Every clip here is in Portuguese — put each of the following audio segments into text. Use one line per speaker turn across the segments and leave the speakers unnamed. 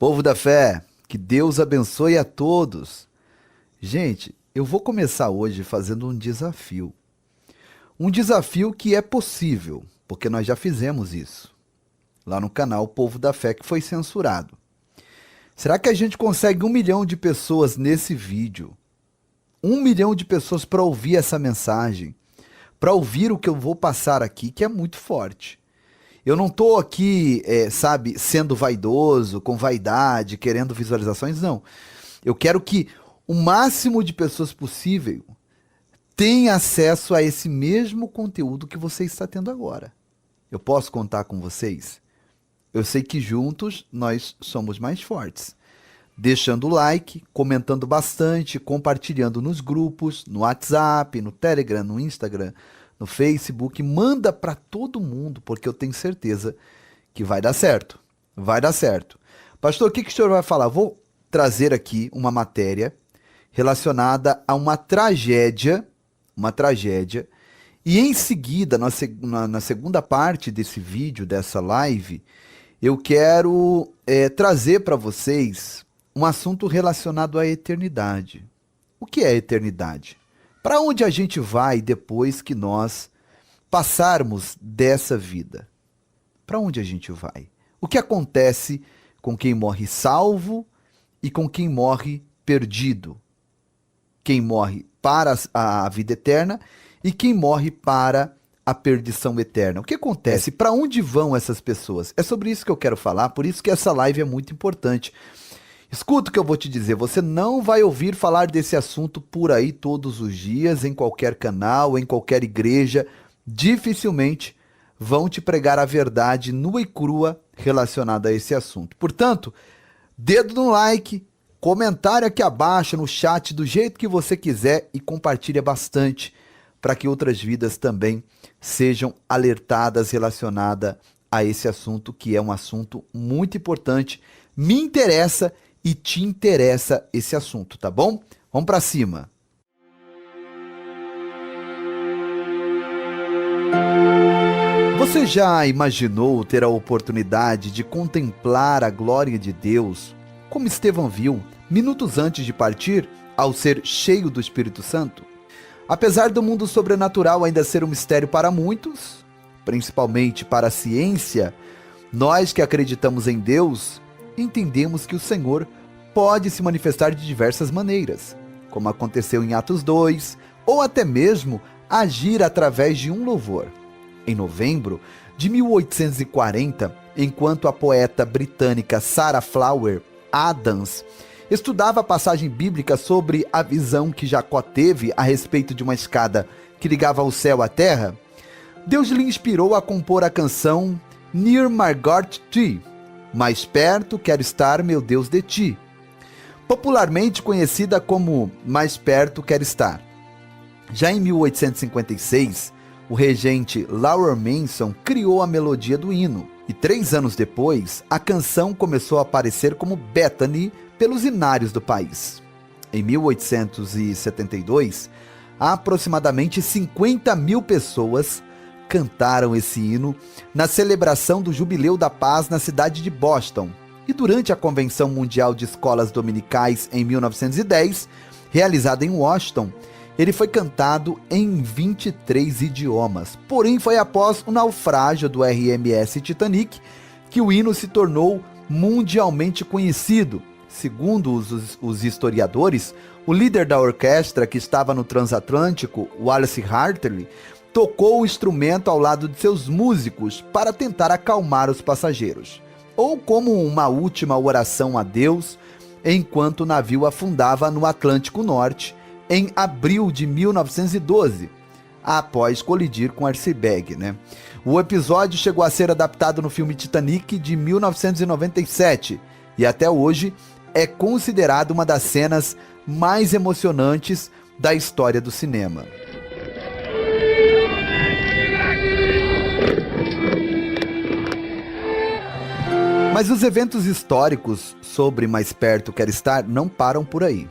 Povo da fé, que Deus abençoe a todos. Gente, eu vou começar hoje fazendo um desafio. Um desafio que é possível, porque nós já fizemos isso. Lá no canal Povo da Fé, que foi censurado. Será que a gente consegue 1 milhão de pessoas nesse vídeo? 1 milhão de pessoas para ouvir essa mensagem, para ouvir o que eu vou passar aqui, que é muito forte. Eu não estou aqui, sendo vaidoso, com vaidade, querendo visualizações, não. Eu quero que o máximo de pessoas possível tenha acesso a esse mesmo conteúdo que você está tendo agora. Eu posso contar com vocês? Eu sei que juntos nós somos mais fortes. Deixando o like, comentando bastante, compartilhando nos grupos, no WhatsApp, no Telegram, no Instagram, no Facebook, manda para todo mundo, porque eu tenho certeza que vai dar certo. Vai dar certo. Pastor, o que o senhor vai falar? Vou trazer aqui uma matéria relacionada a uma tragédia, e em seguida, na segunda parte desse vídeo, dessa live, eu quero trazer para vocês um assunto relacionado à eternidade. O que é a eternidade? Para onde a gente vai depois que nós passarmos dessa vida? Para onde a gente vai? O que acontece com quem morre salvo e com quem morre perdido? Quem morre para a vida eterna e quem morre para a perdição eterna. O que acontece? Para onde vão essas pessoas? É sobre isso que eu quero falar, por isso que essa live é muito importante. Escuta o que eu vou te dizer, você não vai ouvir falar desse assunto por aí todos os dias, em qualquer canal, em qualquer igreja. Dificilmente vão te pregar a verdade nua e crua relacionada a esse assunto. Portanto, dedo no like, comentário aqui abaixo, no chat, do jeito que você quiser e compartilha bastante para que outras vidas também sejam alertadas relacionadas a esse assunto, que é um assunto muito importante. Me interessa e te interessa esse assunto, tá bom? Vamos para cima. Você já imaginou ter a oportunidade de contemplar a glória de Deus, como Estevão viu, minutos antes de partir, ao ser cheio do Espírito Santo? Apesar do mundo sobrenatural ainda ser um mistério para muitos, principalmente para a ciência, nós que acreditamos em Deus, entendemos que o Senhor pode se manifestar de diversas maneiras, como aconteceu em Atos 2, ou até mesmo agir através de um louvor. Em novembro de 1840, enquanto a poeta britânica Sarah Flower Adams estudava a passagem bíblica sobre a visão que Jacó teve a respeito de uma escada que ligava o céu à terra, Deus lhe inspirou a compor a canção Near My God Thee, mais perto quero estar, meu Deus, de ti, popularmente conhecida como Mais Perto Quero Estar. Já em 1856, o regente Laurel Manson criou a melodia do hino, e 3 anos depois, a canção começou a aparecer como Bethany pelos inários do país. Em 1872, aproximadamente 50 mil pessoas cantaram esse hino na celebração do Jubileu da Paz na cidade de Boston. E durante a Convenção Mundial de Escolas Dominicais em 1910, realizada em Washington, ele foi cantado em 23 idiomas. Porém, foi após o naufrágio do RMS Titanic que o hino se tornou mundialmente conhecido. Segundo os historiadores, o líder da orquestra que estava no transatlântico, Wallace Hartley, tocou o instrumento ao lado de seus músicos para tentar acalmar os passageiros, ou como uma última oração a Deus, enquanto o navio afundava no Atlântico Norte em abril de 1912, após colidir com iceberg, O episódio chegou a ser adaptado no filme Titanic de 1997 e até hoje é considerado uma das cenas mais emocionantes da história do cinema. Mas os eventos históricos sobre Mais Perto Quero Estar não param por aí.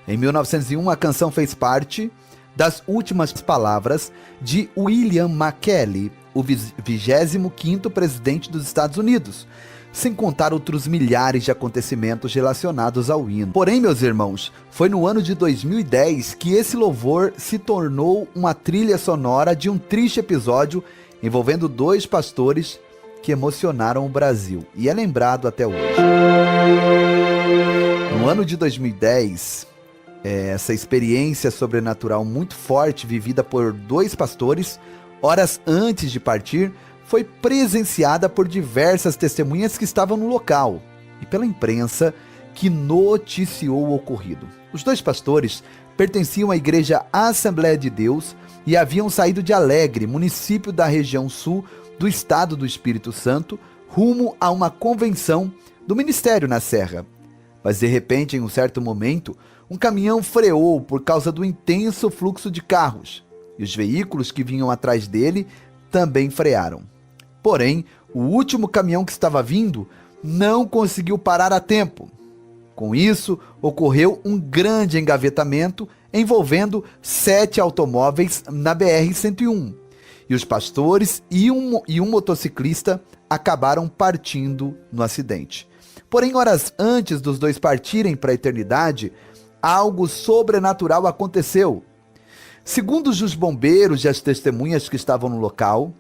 Em 1901, a canção fez parte das últimas palavras de William McKinley, o 25º presidente dos Estados Unidos, sem contar outros milhares de acontecimentos relacionados ao hino. Porém, meus irmãos, foi no ano de 2010 que esse louvor se tornou uma trilha sonora de um triste episódio envolvendo 2 pastores que emocionaram o Brasil, e é lembrado até hoje. No ano de 2010, essa experiência sobrenatural muito forte vivida por 2 pastores, horas antes de partir, foi presenciada por diversas testemunhas que estavam no local e pela imprensa que noticiou o ocorrido. Os 2 pastores pertenciam à Igreja Assembleia de Deus e haviam saído de Alegre, município da região sul do estado do Espírito Santo, rumo a uma convenção do ministério na Serra. Mas de repente, em um certo momento, um caminhão freou por causa do intenso fluxo de carros e os veículos que vinham atrás dele também frearam. Porém, o último caminhão que estava vindo não conseguiu parar a tempo. Com isso, ocorreu um grande engavetamento envolvendo 7 automóveis na BR-101. E os pastores e um motociclista acabaram partindo no acidente. Porém, horas antes dos 2 partirem para a eternidade, algo sobrenatural aconteceu. Segundo os bombeiros e as testemunhas que estavam no local,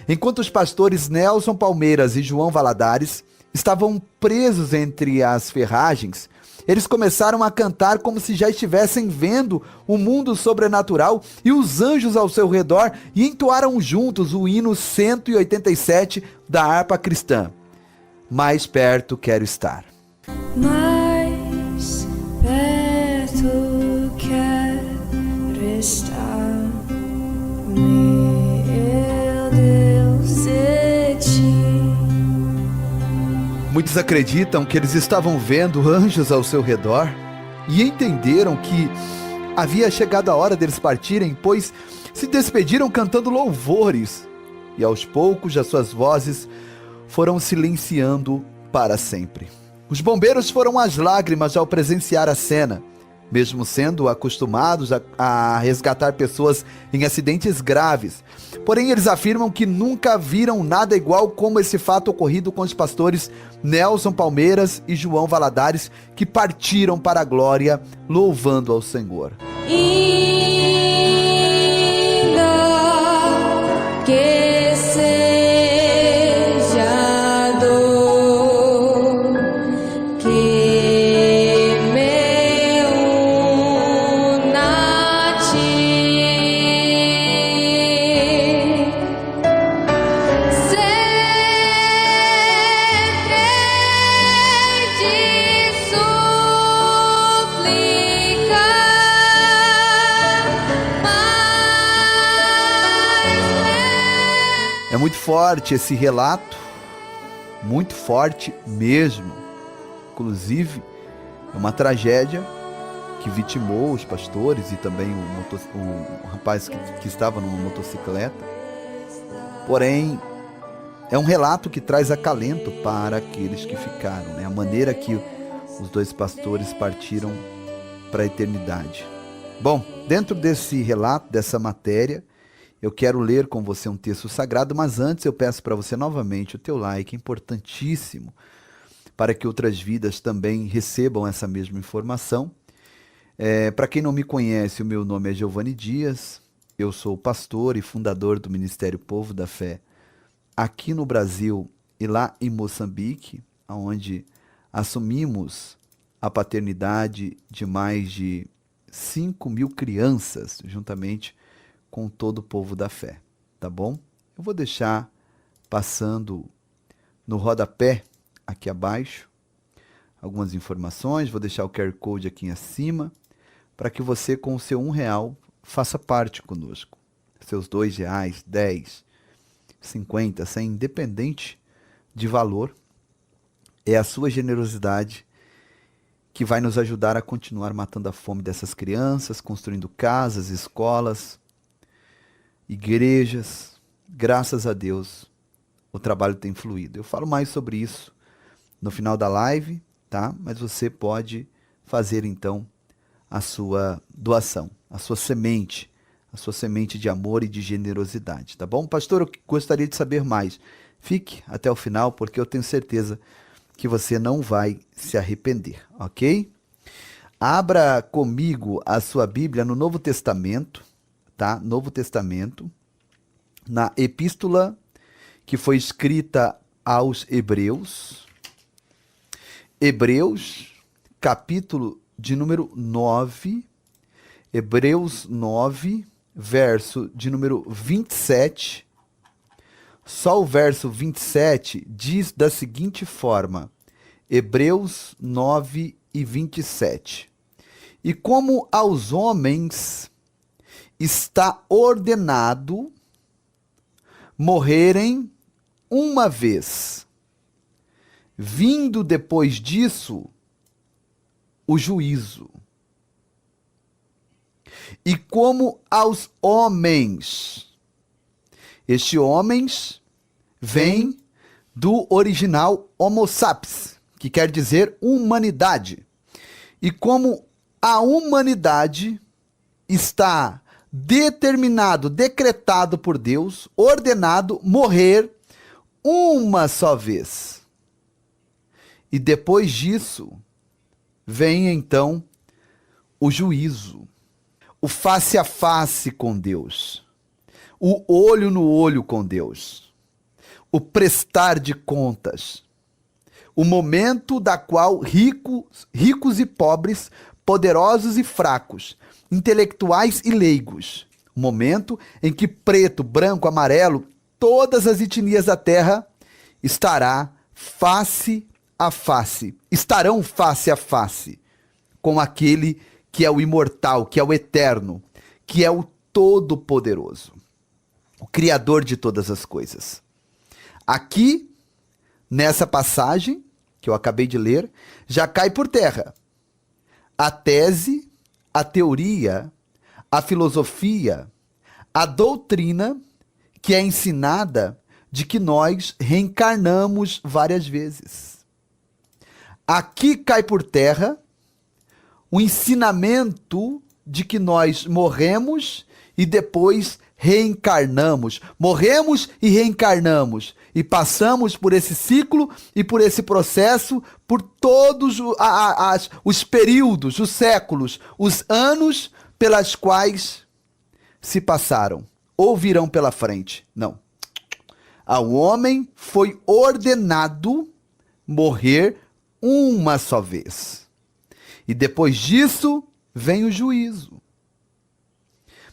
enquanto os pastores Nelson Palmeiras e João Valadares estavam presos entre as ferragens, eles começaram a cantar como se já estivessem vendo o mundo sobrenatural e os anjos ao seu redor, e entoaram juntos o hino 187 da harpa cristã. Mais perto quero estar.
Mais perto quero estar. Meu Deus, de ti.
Muitos acreditam que eles estavam vendo anjos ao seu redor e entenderam que havia chegado a hora deles partirem, pois se despediram cantando louvores e aos poucos as suas vozes foram silenciando para sempre. Os bombeiros foram às lágrimas ao presenciar a cena, mesmo sendo acostumados a resgatar pessoas em acidentes graves. Porém, eles afirmam que nunca viram nada igual como esse fato ocorrido com os pastores Nelson Palmeiras e João Valadares, que partiram para a glória, louvando ao Senhor.
Ainda que seja dor, que me una a ti, sempre de
É muito forte esse relato, muito forte mesmo. Inclusive, é uma tragédia que vitimou os pastores e também o rapaz que estava numa motocicleta. Porém, é um relato que traz acalento para aqueles que ficaram, né? A maneira que os 2 pastores partiram para a eternidade. Bom, dentro desse relato, dessa matéria, eu quero ler com você um texto sagrado, mas antes eu peço para você novamente o teu like, importantíssimo, para que outras vidas também recebam essa mesma informação. Para quem não me conhece, o meu nome é Giovanni Dias, eu sou pastor e fundador do Ministério Povo da Fé aqui no Brasil e lá em Moçambique, onde assumimos a paternidade de mais de 5.000 crianças, juntamente com todo o povo da fé, tá bom? Eu vou deixar passando no rodapé, aqui abaixo, algumas informações, vou deixar o QR Code aqui acima, para que você com o seu R$1 faça parte conosco. Seus R$2, 10, 50, 100, independente de valor, é a sua generosidade que vai nos ajudar a continuar matando a fome dessas crianças, construindo casas, escolas, igrejas. Graças a Deus, o trabalho tem fluído. Eu falo mais sobre isso no final da live, tá? Mas você pode fazer então a sua doação, a sua semente de amor e de generosidade, tá bom? Pastor, eu gostaria de saber mais. Fique até o final, porque eu tenho certeza que você não vai se arrepender, ok? Abra comigo a sua Bíblia no Novo Testamento, tá? Novo Testamento, na epístola que foi escrita aos Hebreus. Hebreus, capítulo de número 9, Hebreus 9, verso de número 27. Só o verso 27 diz da seguinte forma, Hebreus 9 e 27. E como aos homens está ordenado morrerem uma vez, vindo depois disso o juízo. E como aos homens, este homens vem do original homo sapiens, que quer dizer humanidade. E como a humanidade está determinado, decretado por Deus, ordenado morrer uma só vez. E depois disso, vem então o juízo, o face a face com Deus, o olho no olho com Deus, o prestar de contas, o momento da qual ricos e pobres, poderosos e fracos, intelectuais e leigos, o momento em que preto, branco, amarelo, todas as etnias da terra estarão face a face com aquele que é o imortal, que é o eterno, que é o todo-poderoso, o criador de todas as coisas. Aqui, nessa passagem que eu acabei de ler, já cai por terra a tese, a teoria, a filosofia, a doutrina que é ensinada de que nós reencarnamos várias vezes. Aqui cai por terra o ensinamento de que nós morremos e depois reencarnamos. Morremos e reencarnamos. E passamos por esse ciclo e por esse processo, por todos os períodos, os séculos, os anos pelas quais se passaram ou virão pela frente. Não. Ao homem foi ordenado morrer uma só vez. E depois disso vem o juízo.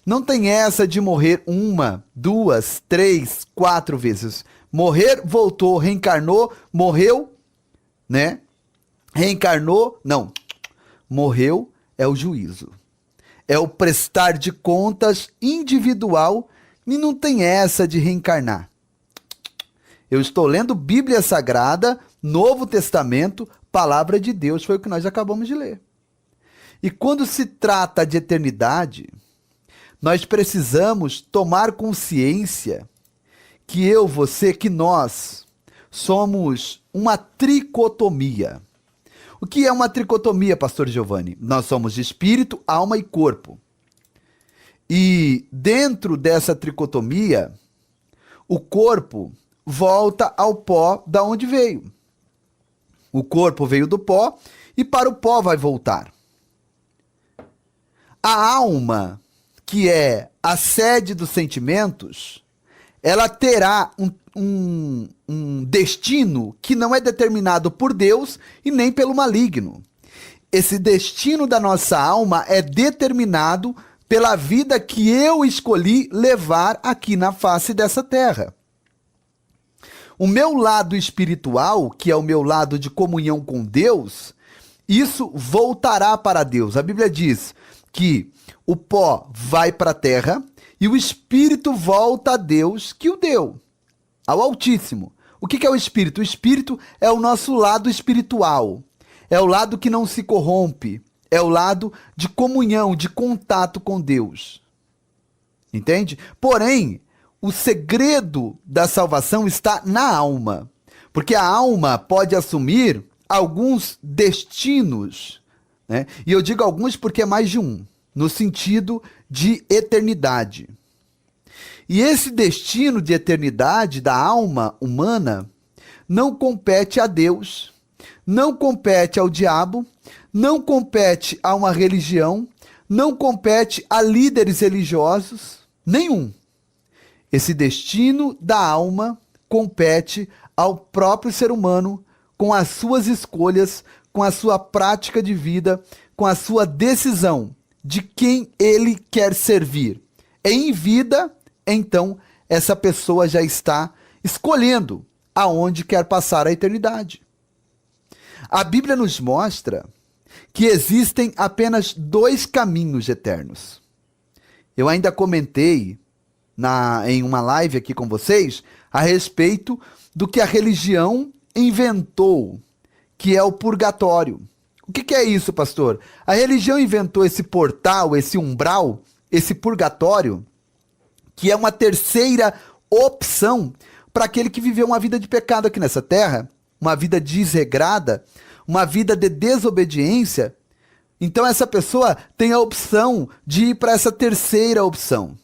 Não tem essa de morrer uma, duas, três, quatro vezes. Morrer, voltou, reencarnou, morreu, né? Reencarnou, não. Morreu é o juízo. É o prestar de contas individual e não tem essa de reencarnar. Eu estou lendo Bíblia Sagrada, Novo Testamento, Palavra de Deus, foi o que nós acabamos de ler. E quando se trata de eternidade, nós precisamos tomar consciência que eu, você, que nós somos uma tricotomia. O que é uma tricotomia, pastor Giovanni? Nós somos de espírito, alma e corpo. E dentro dessa tricotomia, o corpo volta ao pó da onde veio. O corpo veio do pó e para o pó vai voltar. A alma, que é a sede dos sentimentos, ela terá um destino que não é determinado por Deus e nem pelo maligno. Esse destino da nossa alma é determinado pela vida que eu escolhi levar aqui na face dessa terra. O meu lado espiritual, que é o meu lado de comunhão com Deus, isso voltará para Deus. A Bíblia diz que o pó vai para a terra e o espírito volta a Deus que o deu, ao Altíssimo. O que é o espírito? O espírito é o nosso lado espiritual. É o lado que não se corrompe. É o lado de comunhão, de contato com Deus. Entende? Porém, o segredo da salvação está na alma. Porque a alma pode assumir alguns destinos, né? E eu digo alguns porque é mais de um, no sentido de eternidade. E esse destino de eternidade da alma humana não compete a Deus não compete ao diabo, não compete a uma religião, não compete a líderes religiosos, nenhum. Esse destino da alma compete ao próprio ser humano, com as suas escolhas, com a sua prática de vida, com a sua decisão de quem ele quer servir. Em vida, então, essa pessoa já está escolhendo aonde quer passar a eternidade. A Bíblia nos mostra que existem apenas 2 caminhos eternos. Eu ainda comentei em uma live aqui com vocês a respeito do que a religião inventou, que é o purgatório. O que é isso, pastor? A religião inventou esse portal, esse umbral, esse purgatório, que é uma terceira opção para aquele que viveu uma vida de pecado aqui nessa terra, uma vida desregrada, uma vida de desobediência. Então essa pessoa tem a opção de ir para essa terceira opção.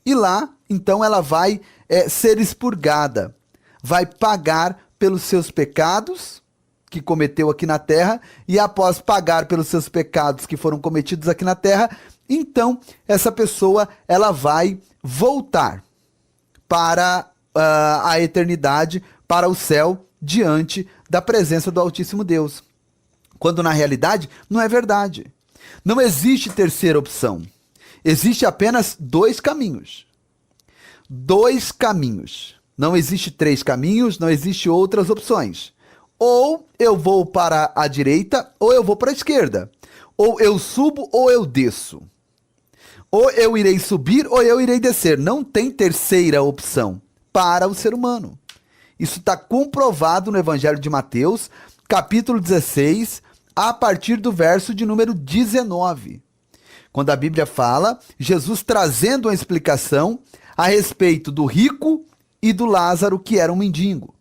E lá, então, ela vai ser expurgada, vai pagar pelos seus pecados que cometeu aqui na terra, e após pagar pelos seus pecados que foram cometidos aqui na terra, então essa pessoa ela vai voltar para a eternidade, para o céu, diante da presença do Altíssimo Deus. Quando na realidade não é verdade. Não existe terceira opção. Existe apenas 2 caminhos. 2 caminhos. Não existe 3 caminhos, não existe outras opções. Ou eu vou para a direita, ou eu vou para a esquerda. Ou eu subo, ou eu desço. Ou eu irei subir, ou eu irei descer. Não tem terceira opção para o ser humano. Isso está comprovado no Evangelho de Mateus, capítulo 16, a partir do verso de número 19. Quando a Bíblia fala, Jesus trazendo uma explicação a respeito do rico e do Lázaro, que era um mendigo.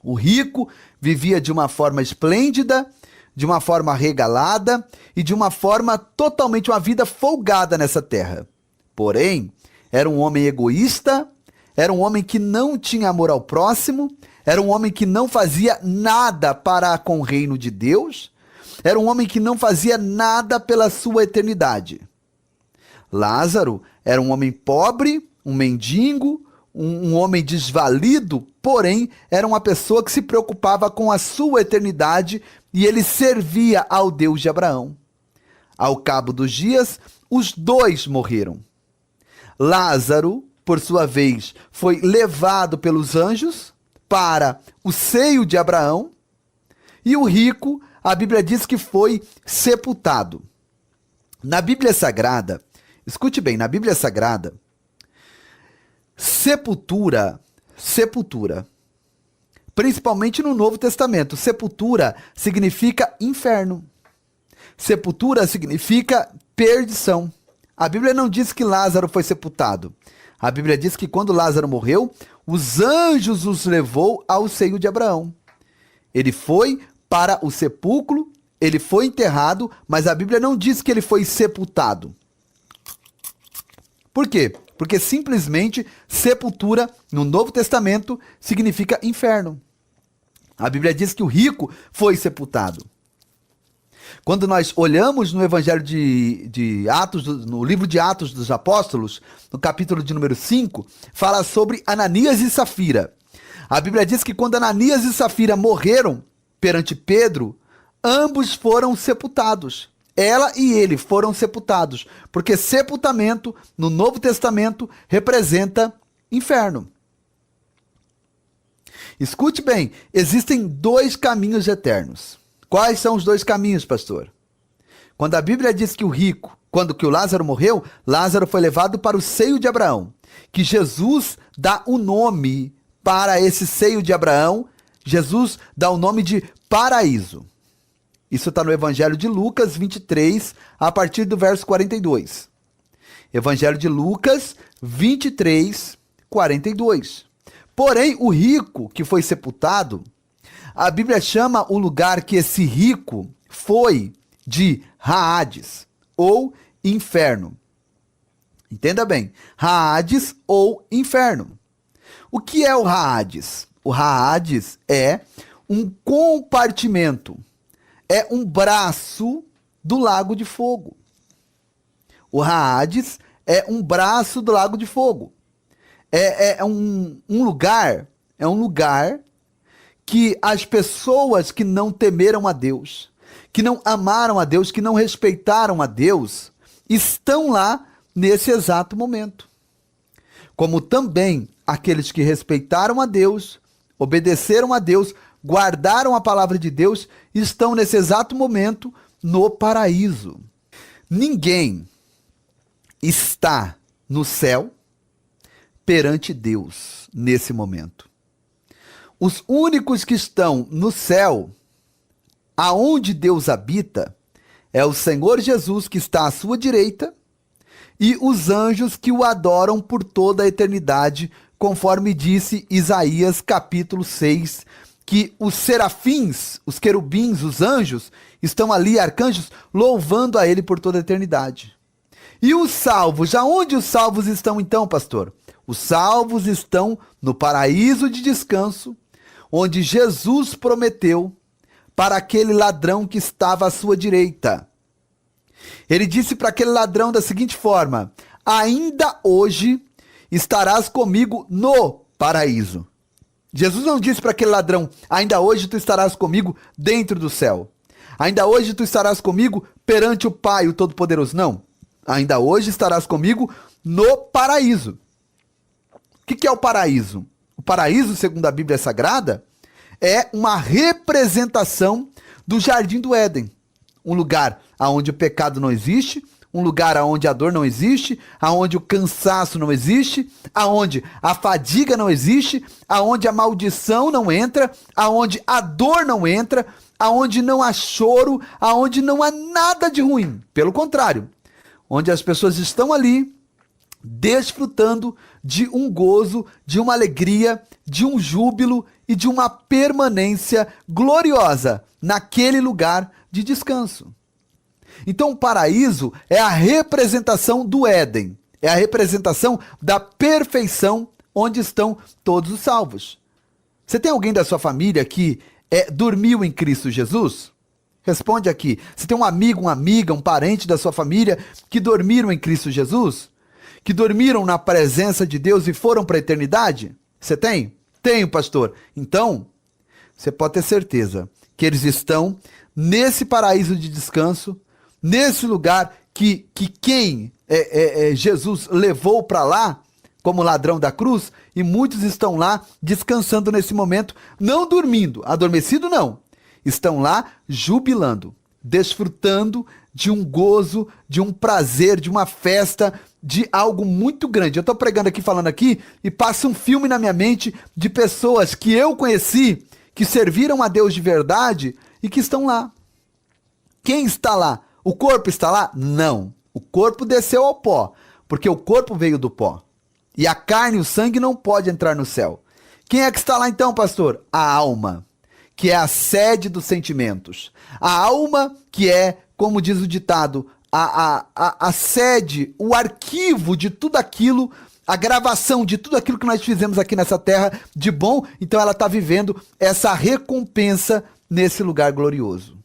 O rico vivia de uma forma esplêndida, de uma forma regalada e de uma forma totalmente, uma vida folgada nessa terra. Porém, era um homem egoísta, era um homem que não tinha amor ao próximo, era um homem que não fazia nada para com o reino de Deus, era um homem que não fazia nada pela sua eternidade. Lázaro era um homem pobre, um mendigo, um homem desvalido, porém era uma pessoa que se preocupava com a sua eternidade e ele servia ao Deus de Abraão. Ao cabo dos dias, os 2 morreram. Lázaro, por sua vez, foi levado pelos anjos para o seio de Abraão, e o rico, a Bíblia diz que foi sepultado. Na Bíblia Sagrada, escute bem, na Bíblia Sagrada, sepultura, principalmente no Novo Testamento, sepultura significa inferno. Sepultura significa perdição. A Bíblia não diz que Lázaro foi sepultado. A Bíblia diz que quando Lázaro morreu, os anjos os levou ao seio de Abraão. Ele foi para o sepulcro, ele foi enterrado, mas a Bíblia não diz que ele foi sepultado. Por quê? Porque simplesmente sepultura no Novo Testamento significa inferno. A Bíblia diz que o rico foi sepultado. Quando nós olhamos no Evangelho de Atos, no livro de Atos dos Apóstolos, no capítulo de número 5, fala sobre Ananias e Safira. A Bíblia diz que quando Ananias e Safira morreram perante Pedro, ambos foram sepultados. Ela e ele foram sepultados, porque sepultamento no Novo Testamento representa inferno. Escute bem, existem 2 caminhos eternos. Quais são os 2 caminhos, pastor? Quando a Bíblia diz que o rico, quando que o Lázaro morreu, Lázaro foi levado para o seio de Abraão, que Jesus dá o nome para esse seio de Abraão, Jesus dá o nome de paraíso. Isso está no Evangelho de Lucas 23, a partir do verso 42. Evangelho de Lucas 23, 42. Porém, o rico que foi sepultado, a Bíblia chama o lugar que esse rico foi de Hades, ou inferno. Entenda bem, Hades ou inferno. O que é o Hades? O Hades é um compartimento, é um braço do lago de fogo. O Hades é um braço do lago de fogo. É um lugar que as pessoas que não temeram a Deus, que não amaram a Deus, que não respeitaram a Deus, estão lá nesse exato momento. Como também aqueles que respeitaram a Deus, obedeceram a Deus, guardaram a palavra de Deus, estão nesse exato momento no paraíso. Ninguém está no céu perante Deus nesse momento. Os únicos que estão no céu, aonde Deus habita, é o Senhor Jesus que está à sua direita e os anjos que o adoram por toda a eternidade, conforme disse Isaías capítulo 6, que os serafins, os querubins, os anjos, estão ali, arcanjos, louvando a ele por toda a eternidade. E os salvos, aonde os salvos estão então, pastor? Os salvos estão no paraíso de descanso, onde Jesus prometeu para aquele ladrão que estava à sua direita. Ele disse para aquele ladrão da seguinte forma: ainda hoje estarás comigo no paraíso. Jesus não disse para aquele ladrão: ainda hoje tu estarás comigo dentro do céu. Ainda hoje tu estarás comigo perante o Pai, o Todo-Poderoso. Não. Ainda hoje estarás comigo no paraíso. O que é o paraíso? O paraíso, segundo a Bíblia Sagrada, é uma representação do Jardim do Éden. Um lugar onde o pecado não existe, um lugar onde a dor não existe, onde o cansaço não existe, onde a fadiga não existe, onde a maldição não entra, onde a dor não entra, onde não há choro, onde não há nada de ruim. Pelo contrário, onde as pessoas estão ali desfrutando de um gozo, de uma alegria, de um júbilo e de uma permanência gloriosa naquele lugar de descanso. Então o paraíso é a representação do Éden, é a representação da perfeição onde estão todos os salvos. Você tem alguém da sua família que dormiu em Cristo Jesus? Responde aqui. Você tem um amigo, uma amiga, um parente da sua família que dormiram em Cristo Jesus? Que dormiram na presença de Deus e foram para a eternidade? Você tem? Tenho, pastor. Então, você pode ter certeza que eles estão nesse paraíso de descanso, nesse lugar que quem Jesus levou para lá, como ladrão da cruz, e muitos estão lá descansando nesse momento, não dormindo, adormecido não, estão lá jubilando, desfrutando de um gozo, de um prazer, de uma festa, de algo muito grande. Eu estou pregando aqui, falando aqui, e passa um filme na minha mente de pessoas que eu conheci, que serviram a Deus de verdade e que estão lá. Quem está lá? O corpo está lá? Não. O corpo desceu ao pó, porque o corpo veio do pó. E a carne e o sangue não pode entrar no céu. Quem é que está lá então, pastor? A alma, que é a sede dos sentimentos. A alma que é, como diz o ditado, a sede, o arquivo de tudo aquilo, a gravação de tudo aquilo que nós fizemos aqui nessa terra de bom. Então ela está vivendo essa recompensa nesse lugar glorioso.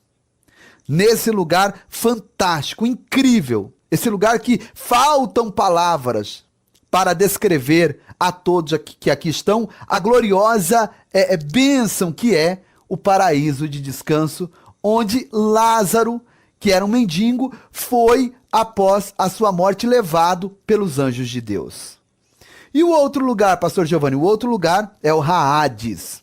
Nesse lugar fantástico, incrível. Esse lugar que faltam palavras para descrever a todos que aqui estão a gloriosa bênção que é o paraíso de descanso, onde Lázaro, que era um mendigo, foi, após a sua morte, levado pelos anjos de Deus. E o outro lugar, pastor Giovanni, o outro lugar é o Hades,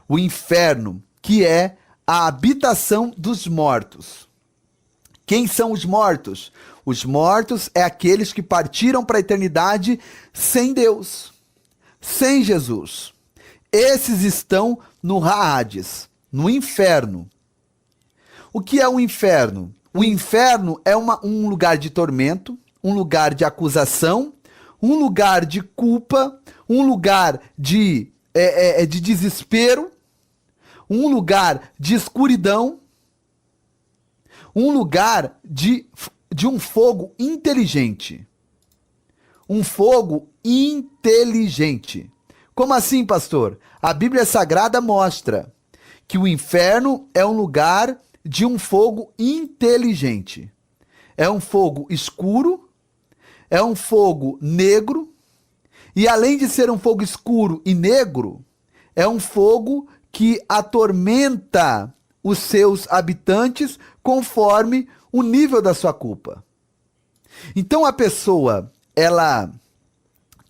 o inferno, que é a habitação dos mortos. Quem são os mortos? Os mortos é aqueles que partiram para a eternidade sem Deus, sem Jesus. Esses estão no Hades, no inferno. O que é o inferno? O inferno é um lugar de tormento, um lugar de acusação, um lugar de culpa, um lugar de desespero, um lugar de escuridão, um lugar de um fogo inteligente. Um fogo inteligente. Como assim, pastor? A Bíblia Sagrada mostra que o inferno é um lugar de um fogo inteligente. É um fogo escuro, é um fogo negro, e além de ser um fogo escuro e negro, é um fogo que atormenta os seus habitantes conforme o nível da sua culpa. Então a pessoa, ela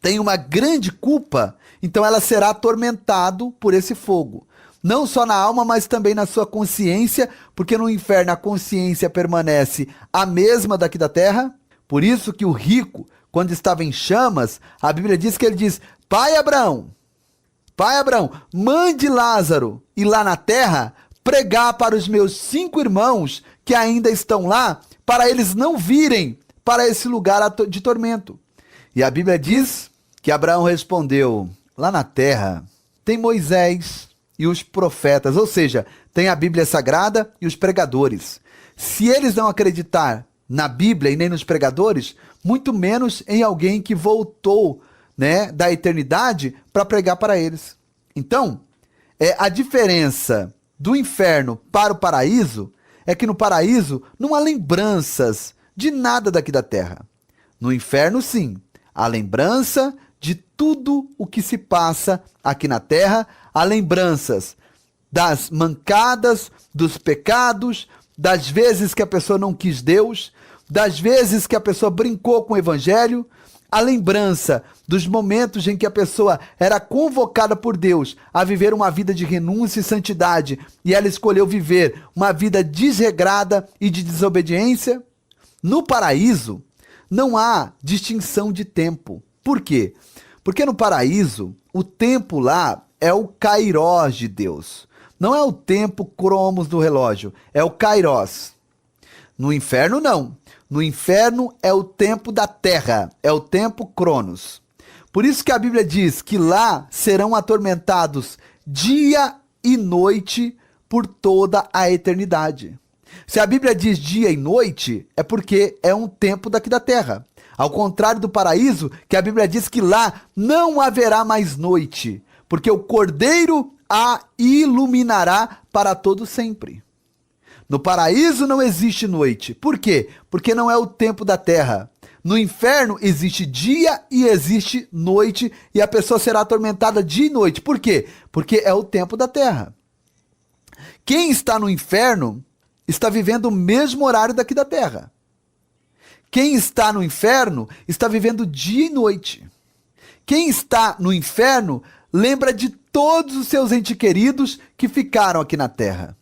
tem uma grande culpa, então ela será atormentado por esse fogo. Não só na alma, mas também na sua consciência, porque no inferno a consciência permanece a mesma daqui da terra. Por isso que o rico, quando estava em chamas, a Bíblia diz que ele diz: Pai Abraão, mande Lázaro ir lá na terra pregar para os meus 5 irmãos que ainda estão lá, para eles não virem para esse lugar de tormento. E a Bíblia diz que Abraão respondeu: lá na terra tem Moisés e os profetas, ou seja, tem a Bíblia Sagrada e os pregadores. Se eles não acreditar na Bíblia e nem nos pregadores, muito menos em alguém que voltou, da eternidade para pregar para eles. Então, a diferença do inferno para o paraíso é que no paraíso não há lembranças de nada daqui da terra. No inferno, sim, há lembrança de tudo o que se passa aqui na terra, há lembranças das mancadas, dos pecados, das vezes que a pessoa não quis Deus, das vezes que a pessoa brincou com o evangelho, a lembrança dos momentos em que a pessoa era convocada por Deus a viver uma vida de renúncia e santidade, e ela escolheu viver uma vida desregrada e de desobediência. No paraíso, não há distinção de tempo. Por quê? Porque no paraíso, o tempo lá é o kairós de Deus. Não é o tempo cromos do relógio, é o kairós. No inferno, não. No inferno é o tempo da terra, é o tempo cronos. Por isso que a Bíblia diz que lá serão atormentados dia e noite por toda a eternidade. Se a Bíblia diz dia e noite, é porque é um tempo daqui da terra. Ao contrário do paraíso, que a Bíblia diz que lá não haverá mais noite, porque o Cordeiro a iluminará para todo sempre. No paraíso não existe noite. Por quê? Porque não é o tempo da terra. No inferno existe dia e existe noite, e a pessoa será atormentada dia e noite. Por quê? Porque é o tempo da terra. Quem está no inferno está vivendo o mesmo horário daqui da terra. Quem está no inferno está vivendo dia e noite. Quem está no inferno lembra de todos os seus entes queridos que ficaram aqui na terra.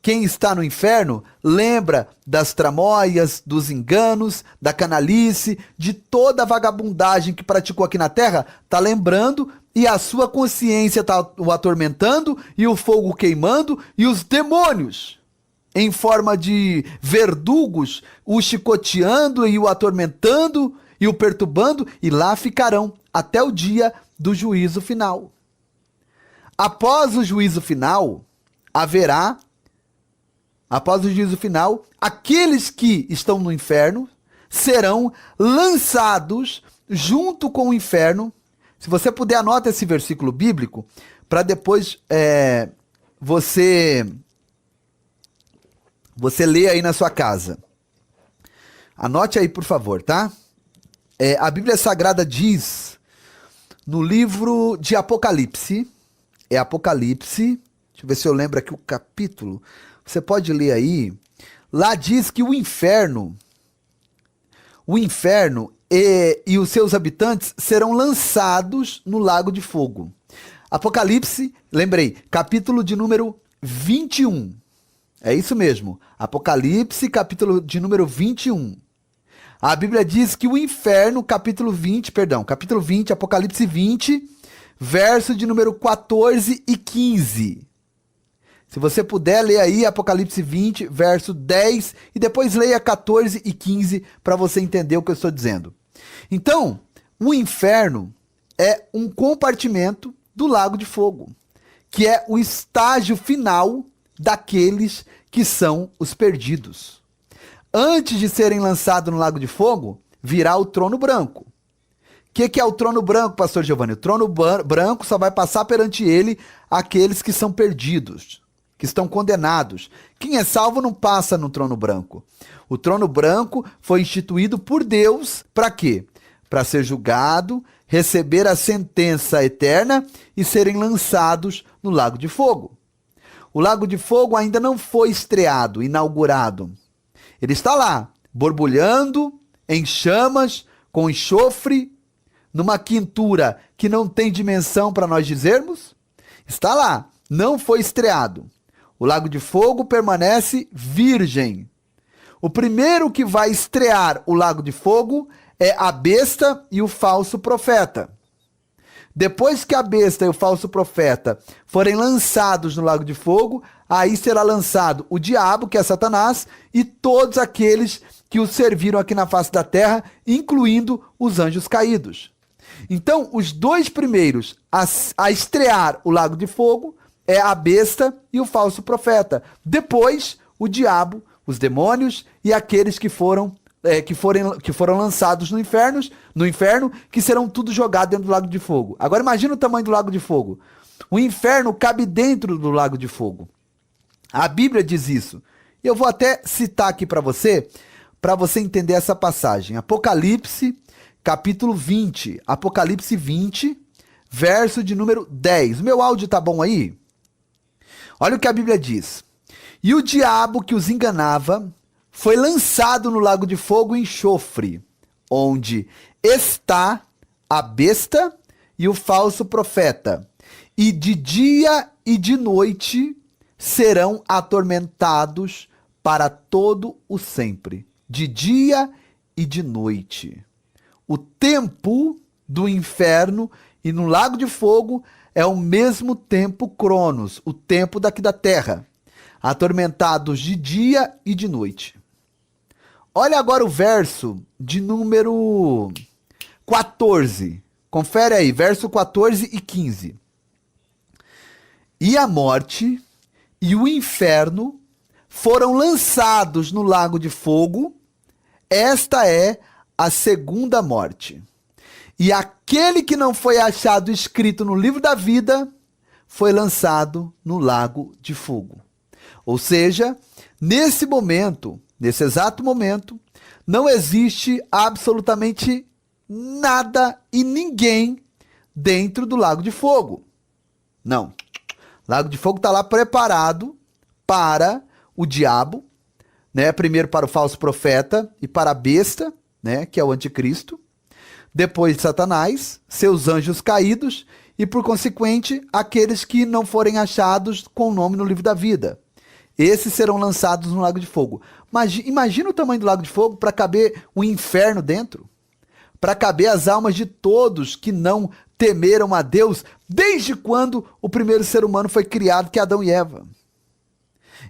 Quem está no inferno lembra das tramóias, dos enganos, da canalice, de toda a vagabundagem que praticou aqui na terra, está lembrando, e a sua consciência está o atormentando, e o fogo queimando, e os demônios, em forma de verdugos, o chicoteando e o atormentando e o perturbando, e lá ficarão até o dia do juízo final. Após o juízo final, aqueles que estão no inferno serão lançados junto com o inferno. Se você puder, anota esse versículo bíblico, para depois você ler aí na sua casa. Anote aí, por favor, tá? A Bíblia Sagrada diz, no livro de Apocalipse, Apocalipse, deixa eu ver se eu lembro aqui o capítulo, você pode ler aí, lá diz que o inferno e os seus habitantes serão lançados no lago de fogo. Apocalipse, lembrei, capítulo de número 21. É isso mesmo, Apocalipse, capítulo de número 21. A Bíblia diz que o inferno, capítulo 20, Apocalipse 20, verso de número 14 e 15. Se você puder, ler aí Apocalipse 20, verso 10, e depois leia 14 e 15 para você entender o que eu estou dizendo. Então, o inferno é um compartimento do lago de fogo, que é o estágio final daqueles que são os perdidos. Antes de serem lançados no lago de fogo, virá o trono branco, que é o trono branco, pastor Giovanni? O trono branco só vai passar perante ele aqueles que são perdidos, que estão condenados. Quem é salvo não passa no trono branco. O trono branco foi instituído por Deus para quê? Para ser julgado, receber a sentença eterna e serem lançados no lago de fogo. O lago de fogo ainda não foi estreado, inaugurado. Ele está lá, borbulhando, em chamas, com enxofre, numa quintura que não tem dimensão para nós dizermos. Está lá, não foi estreado. O lago de fogo permanece virgem. O primeiro que vai estrear o lago de fogo é a besta e o falso profeta. Depois que a besta e o falso profeta forem lançados no lago de fogo, aí será lançado o diabo, que é Satanás, e todos aqueles que o serviram aqui na face da terra, incluindo os anjos caídos. Então, os dois primeiros a estrear o lago de fogo é a besta e o falso profeta. Depois, o diabo, os demônios e aqueles que foram lançados no inferno, que serão tudo jogados dentro do lago de fogo. Agora imagina o tamanho do lago de fogo. O inferno cabe dentro do lago de fogo. A Bíblia diz isso. Eu vou até citar aqui para você entender essa passagem. Apocalipse, capítulo 20. Apocalipse 20, verso de número 10. O meu áudio tá bom aí? Olha o que a Bíblia diz. E o diabo que os enganava foi lançado no lago de fogo e enxofre, onde está a besta e o falso profeta, e de dia e de noite serão atormentados para todo o sempre, de dia e de noite. O tempo do inferno e no lago de fogo é o mesmo tempo Cronos, o tempo daqui da terra, atormentados de dia e de noite. Olha agora o verso de número 14. Confere aí, verso 14 e 15. E a morte e o inferno foram lançados no lago de fogo. Esta é a segunda morte. E aquele que não foi achado escrito no livro da vida foi lançado no lago de fogo. Ou seja, nesse exato momento, não existe absolutamente nada e ninguém dentro do lago de fogo. Não. O lago de fogo está lá preparado para o diabo, né? Primeiro para o falso profeta e para a besta, né? Que é o anticristo. Depois Satanás, seus anjos caídos e, por consequente, aqueles que não forem achados com o nome no livro da vida. Esses serão lançados no lago de fogo. Mas imagina o tamanho do lago de fogo para caber o inferno dentro. Para caber as almas de todos que não temeram a Deus desde quando o primeiro ser humano foi criado, que é Adão e Eva.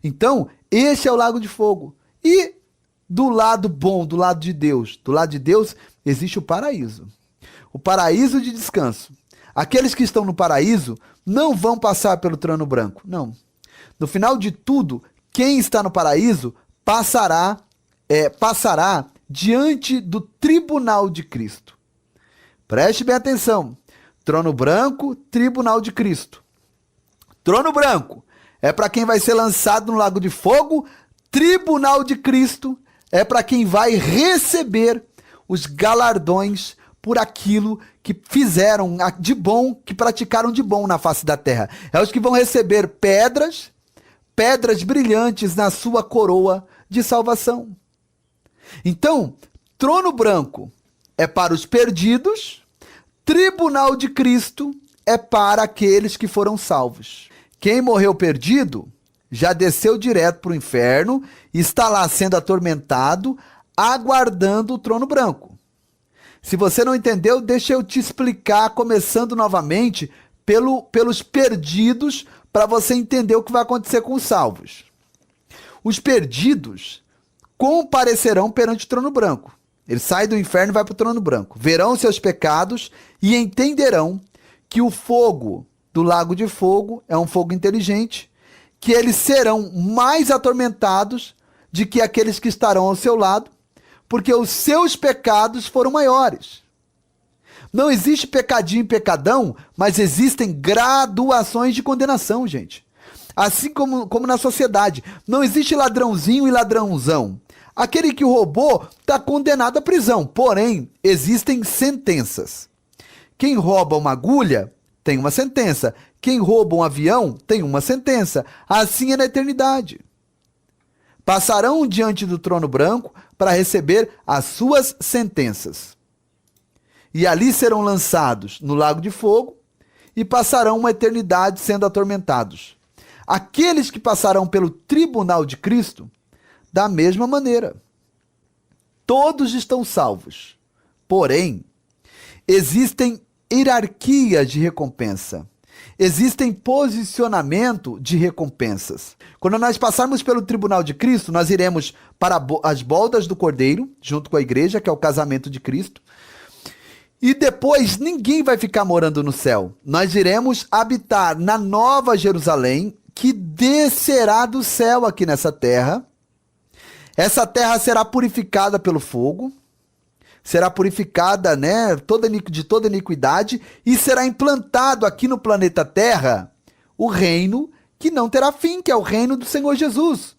Então, este é o lago de fogo. E do lado bom, do lado de Deus existe o paraíso. O paraíso de descanso. Aqueles que estão no paraíso não vão passar pelo trono branco. Não. No final de tudo, quem está no paraíso passará diante do tribunal de Cristo. Preste bem atenção. Trono branco, tribunal de Cristo. Trono branco é para quem vai ser lançado no lago de fogo. Tribunal de Cristo é para quem vai receber os galardões por aquilo que fizeram de bom, que praticaram de bom na face da terra. É os que vão receber pedras brilhantes na sua coroa de salvação. Então, trono branco é para os perdidos, tribunal de Cristo é para aqueles que foram salvos. Quem morreu perdido já desceu direto para o inferno e está lá sendo atormentado, aguardando o trono branco. Se você não entendeu, deixa eu te explicar, começando novamente pelos perdidos, para você entender o que vai acontecer com os salvos. Os perdidos comparecerão perante o trono branco. Eles saem do inferno e vão para o trono branco. Verão seus pecados e entenderão que o fogo do lago de fogo é um fogo inteligente, que eles serão mais atormentados de que aqueles que estarão ao seu lado, porque os seus pecados foram maiores. Não existe pecadinho e pecadão, mas existem graduações de condenação, gente. Assim como na sociedade. Não existe ladrãozinho e ladrãozão. Aquele que roubou está condenado à prisão. Porém, existem sentenças. Quem rouba uma agulha tem uma sentença. Quem rouba um avião tem uma sentença. Assim é na eternidade. Passarão diante do trono branco para receber as suas sentenças. E ali serão lançados no lago de fogo e passarão uma eternidade sendo atormentados. Aqueles que passarão pelo tribunal de Cristo, da mesma maneira. Todos estão salvos. Porém, existem hierarquias de recompensa. Existem posicionamento de recompensas. Quando nós passarmos pelo tribunal de Cristo, nós iremos para as bodas do Cordeiro, junto com a igreja, que é o casamento de Cristo. E depois ninguém vai ficar morando no céu. Nós iremos habitar na Nova Jerusalém, que descerá do céu aqui nessa terra. Essa terra será purificada pelo fogo. Será purificada, né, de toda iniquidade, e será implantado aqui no planeta Terra o reino que não terá fim, que é o reino do Senhor Jesus.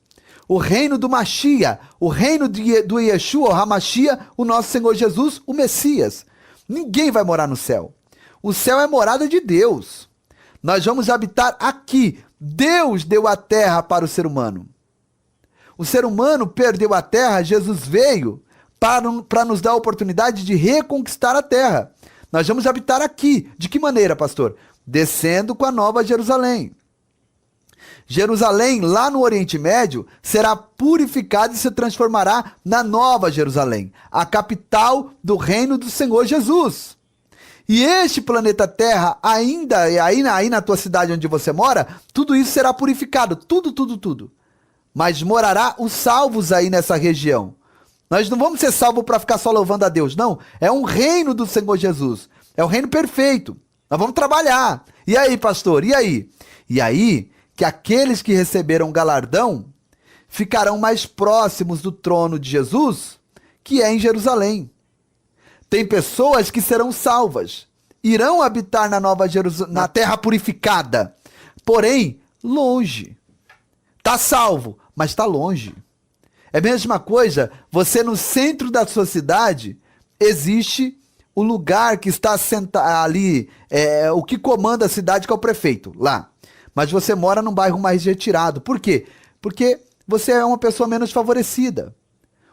O reino do Machia, o reino do Yeshua, o Hamashia, o nosso Senhor Jesus, o Messias. Ninguém vai morar no céu. O céu é morada de Deus. Nós vamos habitar aqui. Deus deu a terra para o ser humano. O ser humano perdeu a terra, Jesus veio para nos dar a oportunidade de reconquistar a terra. Nós vamos habitar aqui. De que maneira, pastor? Descendo com a Nova Jerusalém. Jerusalém, lá no Oriente Médio, será purificada e se transformará na Nova Jerusalém, a capital do reino do Senhor Jesus. E este planeta Terra, ainda aí na tua cidade onde você mora, tudo isso será purificado, tudo. Mas morará os salvos aí nessa região. Nós não vamos ser salvos para ficar só louvando a Deus, não. É um reino do Senhor Jesus. É o reino perfeito. Nós vamos trabalhar. E aí, pastor? E aí? E aí que aqueles que receberam galardão ficarão mais próximos do trono de Jesus, que é em Jerusalém. Tem pessoas que serão salvas, irão habitar na Nova Jerusalém, na terra purificada, porém, longe. Está salvo, mas está longe. É a mesma coisa, você no centro da sua cidade, existe o lugar que está ali, o que comanda a cidade, que é o prefeito, lá. Mas você mora num bairro mais retirado. Por quê? Porque você é uma pessoa menos favorecida.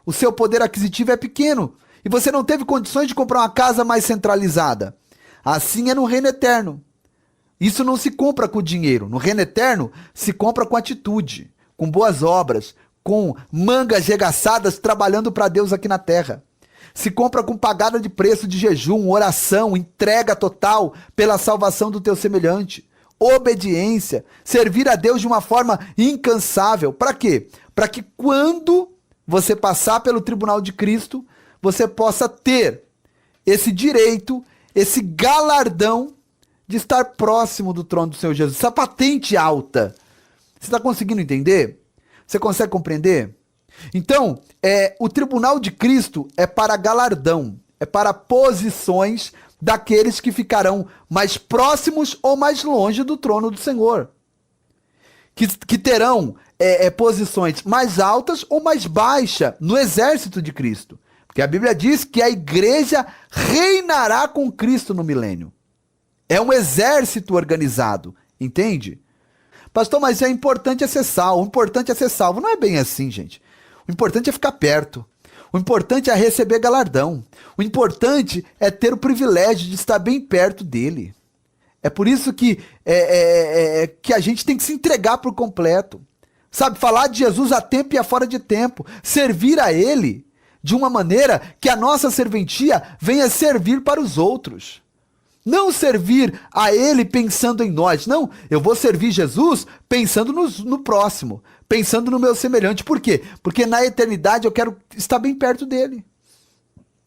O seu poder aquisitivo é pequeno e você não teve condições de comprar uma casa mais centralizada. Assim é no reino eterno. Isso não se compra com dinheiro. No reino eterno, se compra com atitude, com boas obras, com mangas regaçadas trabalhando para Deus aqui na terra. Se compra com pagada de preço de jejum, oração, entrega total pela salvação do teu semelhante. Obediência, servir a Deus de uma forma incansável. Para quê? Para que quando você passar pelo tribunal de Cristo, você possa ter esse direito, esse galardão de estar próximo do trono do Senhor Jesus. Essa patente alta. Você está conseguindo entender? Você consegue compreender? Então, o tribunal de Cristo é para galardão, é para posições daqueles que ficarão mais próximos ou mais longe do trono do Senhor. Que terão posições mais altas ou mais baixas no exército de Cristo. Porque a Bíblia diz que a igreja reinará com Cristo no milênio. É um exército organizado, entende? Pastor, mas é importante ser salvo, o importante é ser salvo. Não é bem assim, gente. O importante é ficar perto. O importante é receber galardão. O importante é ter o privilégio de estar bem perto dele. É por isso que a gente tem que se entregar por completo. Sabe, falar de Jesus a tempo e a fora de tempo. Servir a ele de uma maneira que a nossa serventia venha servir para os outros. Não servir a ele pensando em nós. Não, eu vou servir Jesus pensando no próximo, pensando no meu semelhante. Por quê? Porque na eternidade eu quero estar bem perto dele.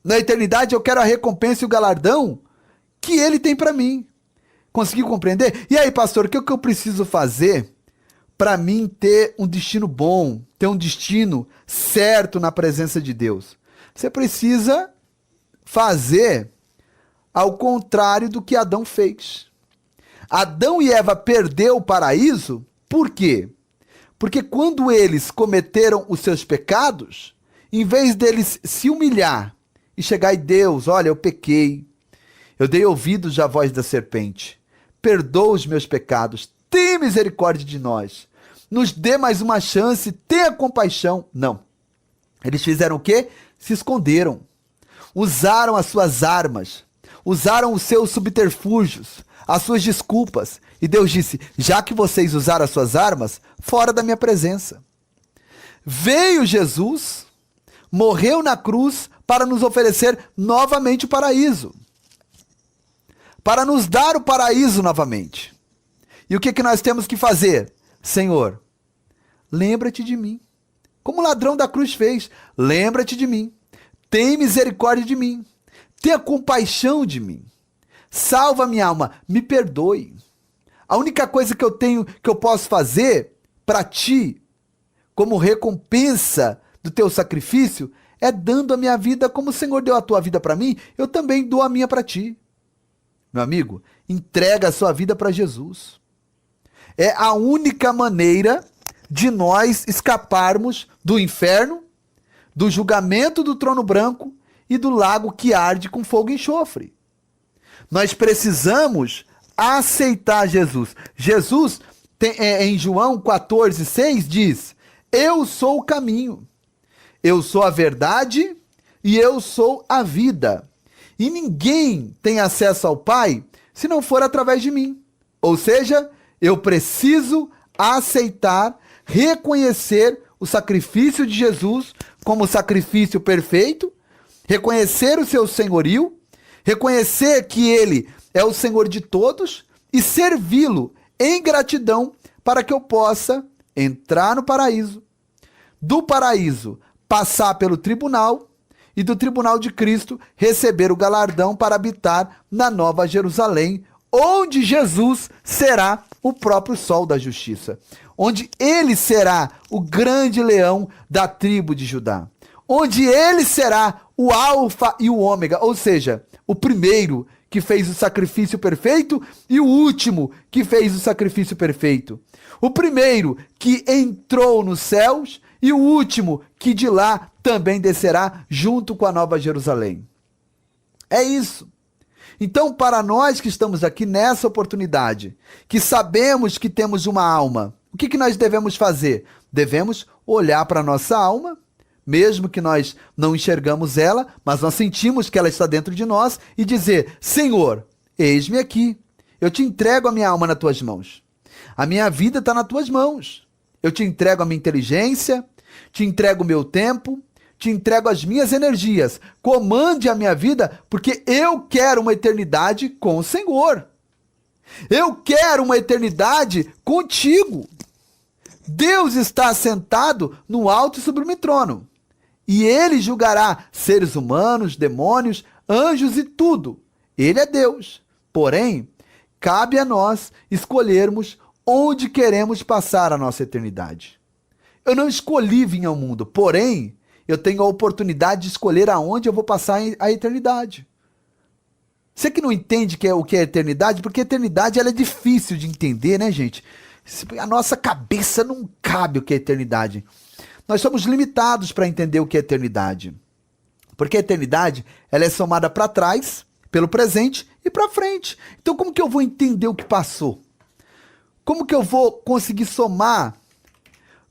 Na eternidade eu quero a recompensa e o galardão que ele tem para mim. Conseguiu compreender? E aí, pastor, o que eu preciso fazer para mim ter um destino bom, ter um destino certo na presença de Deus? Você precisa fazer ao contrário do que Adão fez. Adão e Eva perderam o paraíso, por quê? Porque quando eles cometeram os seus pecados, em vez deles se humilhar e chegar e Deus, olha, eu pequei, eu dei ouvidos à voz da serpente, perdoa os meus pecados, tenha misericórdia de nós, nos dê mais uma chance, tenha compaixão. Não. Eles fizeram o quê? Se esconderam, usaram as suas armas, usaram os seus subterfúgios, as suas desculpas. E Deus disse, já que vocês usaram as suas armas, fora da minha presença. Veio Jesus, morreu na cruz para nos oferecer novamente o paraíso. Para nos dar o paraíso novamente. E o que que nós temos que fazer? Senhor, lembra-te de mim. Como o ladrão da cruz fez, lembra-te de mim. Tem misericórdia de mim. Tenha compaixão de mim. Salva minha alma, me perdoe. A única coisa que eu posso fazer para ti, como recompensa do teu sacrifício, é dando a minha vida como o Senhor deu a tua vida para mim, eu também dou a minha para ti. Meu amigo, entrega a sua vida para Jesus. É a única maneira de nós escaparmos do inferno, do julgamento do trono branco e do lago que arde com fogo e enxofre. Nós precisamos aceitar Jesus. Jesus, em João 14,6, diz, eu sou o caminho, eu sou a verdade e eu sou a vida. E ninguém tem acesso ao Pai se não for através de mim. Ou seja, eu preciso aceitar, reconhecer o sacrifício de Jesus como sacrifício perfeito, reconhecer o seu senhorio, reconhecer que ele é o Senhor de todos e servi-lo em gratidão para que eu possa entrar no paraíso, do paraíso passar pelo tribunal e do tribunal de Cristo receber o galardão para habitar na Nova Jerusalém, onde Jesus será o próprio sol da justiça, onde ele será o grande leão da tribo de Judá, onde ele será o alfa e o ômega, ou seja, o primeiro que fez o sacrifício perfeito e o último que fez o sacrifício perfeito. O primeiro que entrou nos céus e o último que de lá também descerá junto com a Nova Jerusalém. É isso. Então, para nós que estamos aqui nessa oportunidade, que sabemos que temos uma alma, o que nós devemos fazer? Devemos olhar para a nossa alma, mesmo que nós não enxergamos ela, mas nós sentimos que ela está dentro de nós e dizer, Senhor, eis-me aqui, eu te entrego a minha alma nas tuas mãos. A minha vida está nas tuas mãos. Eu te entrego a minha inteligência, te entrego o meu tempo, te entrego as minhas energias. Comande a minha vida, porque eu quero uma eternidade com o Senhor. Eu quero uma eternidade contigo. Deus está sentado no alto e sublime trono. E ele julgará seres humanos, demônios, anjos e tudo. Ele é Deus. Porém, cabe a nós escolhermos onde queremos passar a nossa eternidade. Eu não escolhi vir ao mundo, porém, eu tenho a oportunidade de escolher aonde eu vou passar a eternidade. Você que não entende o que é eternidade, porque a eternidade ela é difícil de entender, né, gente? A nossa cabeça não cabe o que é eternidade. Nós somos limitados para entender o que é eternidade. Porque a eternidade ela é somada para trás, pelo presente e para frente. Então como que eu vou entender o que passou? Como que eu vou conseguir somar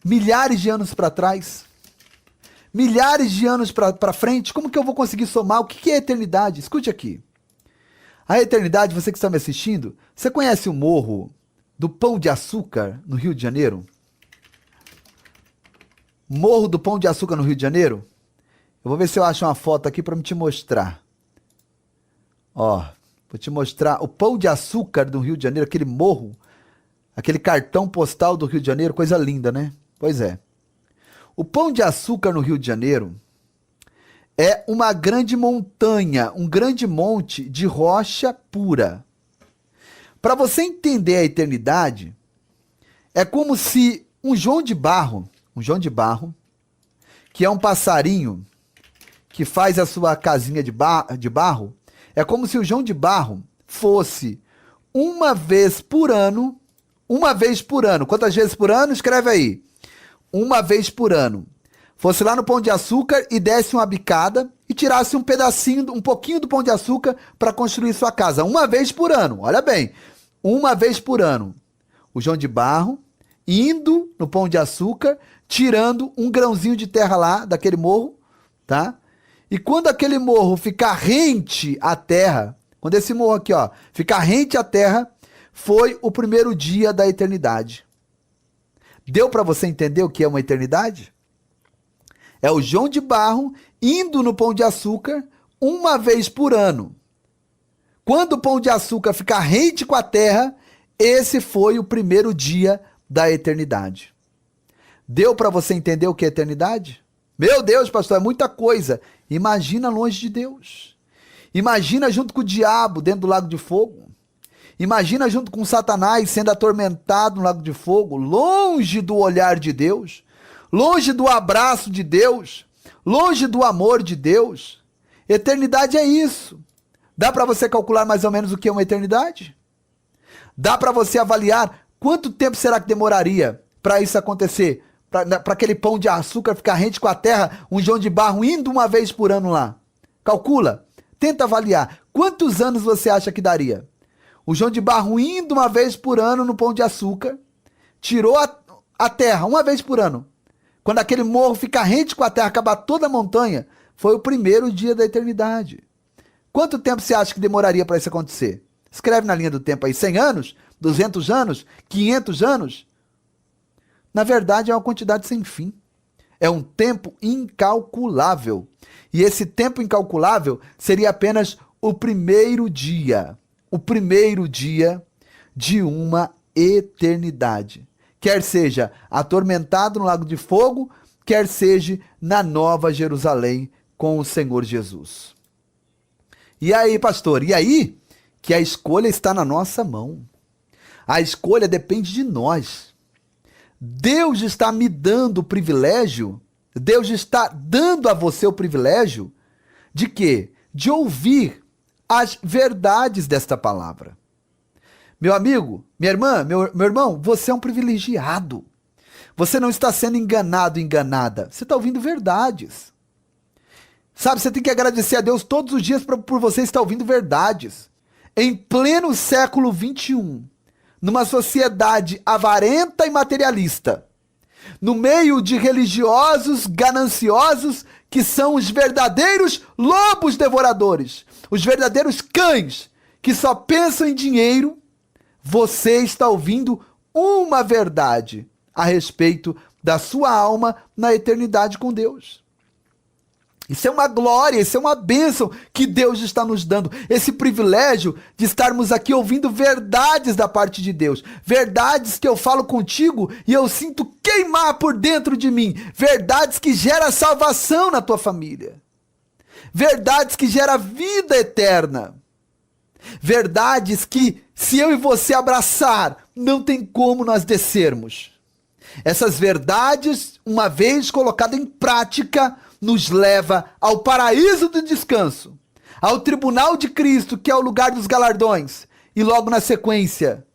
milhares de anos para trás? Milhares de anos para frente? Como que eu vou conseguir somar? O que é eternidade? Escute aqui. A eternidade, você que está me assistindo, você conhece o morro do Pão de Açúcar, no Rio de Janeiro? Morro do Pão de Açúcar, no Rio de Janeiro? Eu vou ver se eu acho uma foto aqui para me te mostrar. Ó, vou te mostrar o Pão de Açúcar do Rio de Janeiro, aquele morro, aquele cartão postal do Rio de Janeiro, coisa linda, né? Pois é. O Pão de Açúcar no Rio de Janeiro é uma grande montanha, um grande monte de rocha pura. Para você entender a eternidade, é como se um João de Barro, que é um passarinho que faz a sua casinha de barro, É como se o João de Barro fosse uma vez por ano. Quantas vezes por ano? Escreve aí. Uma vez por ano. Fosse lá no Pão de Açúcar e desse uma bicada e tirasse um pedacinho, um pouquinho do Pão de Açúcar para construir sua casa. Uma vez por ano. Olha bem. Uma vez por ano. O João de Barro indo no Pão de Açúcar, tirando um grãozinho de terra lá daquele morro, tá? E quando aquele morro ficar rente à terra, quando esse morro aqui, ó, ficar rente à terra, foi o primeiro dia da eternidade. Deu para você entender o que é uma eternidade? É o João de Barro indo no Pão de Açúcar uma vez por ano. Quando o Pão de Açúcar ficar rente com a terra, esse foi o primeiro dia da eternidade. Deu para você entender o que é eternidade? Meu Deus, pastor, é muita coisa. Imagina longe de Deus. Imagina junto com o diabo dentro do lago de fogo. Imagina junto com Satanás sendo atormentado no lago de fogo, longe do olhar de Deus, longe do abraço de Deus, longe do amor de Deus. Eternidade é isso. Dá para você calcular mais ou menos o que é uma eternidade? Dá para você avaliar quanto tempo será que demoraria para isso acontecer? Para aquele Pão de Açúcar ficar rente com a terra, um João de Barro indo uma vez por ano lá. Calcula, tenta avaliar. Quantos anos você acha que daria? O João de Barro indo uma vez por ano no Pão de Açúcar, tirou a terra uma vez por ano. Quando aquele morro ficar rente com a terra, acabar toda a montanha, foi o primeiro dia da eternidade. Quanto tempo você acha que demoraria para isso acontecer? Escreve na linha do tempo aí, 100 anos? 200 anos? 500 anos? Na verdade, é uma quantidade sem fim. É um tempo incalculável. E esse tempo incalculável seria apenas o primeiro dia. O primeiro dia de uma eternidade. Quer seja atormentado no lago de fogo, quer seja na Nova Jerusalém com o Senhor Jesus. E aí, pastor? E aí? Que a escolha está na nossa mão. A escolha depende de nós. Deus está me dando o privilégio, Deus está dando a você o privilégio de quê? De ouvir as verdades desta palavra. Meu amigo, minha irmã, meu irmão, você é um privilegiado. Você não está sendo enganado, enganada. Você está ouvindo verdades. Sabe, você tem que agradecer a Deus todos os dias por você estar ouvindo verdades. Em pleno século XXI, numa sociedade avarenta e materialista, no meio de religiosos gananciosos que são os verdadeiros lobos devoradores, os verdadeiros cães que só pensam em dinheiro, você está ouvindo uma verdade a respeito da sua alma na eternidade com Deus. Isso é uma glória, isso é uma bênção que Deus está nos dando. Esse privilégio de estarmos aqui ouvindo verdades da parte de Deus. Verdades que eu falo contigo e eu sinto queimar por dentro de mim. Verdades que geram salvação na tua família. Verdades que geram vida eterna. Verdades que, se eu e você abraçar, não tem como nós descermos. Essas verdades, uma vez colocadas em prática, nos leva ao paraíso do descanso, ao tribunal de Cristo, que é o lugar dos galardões, e logo na sequência,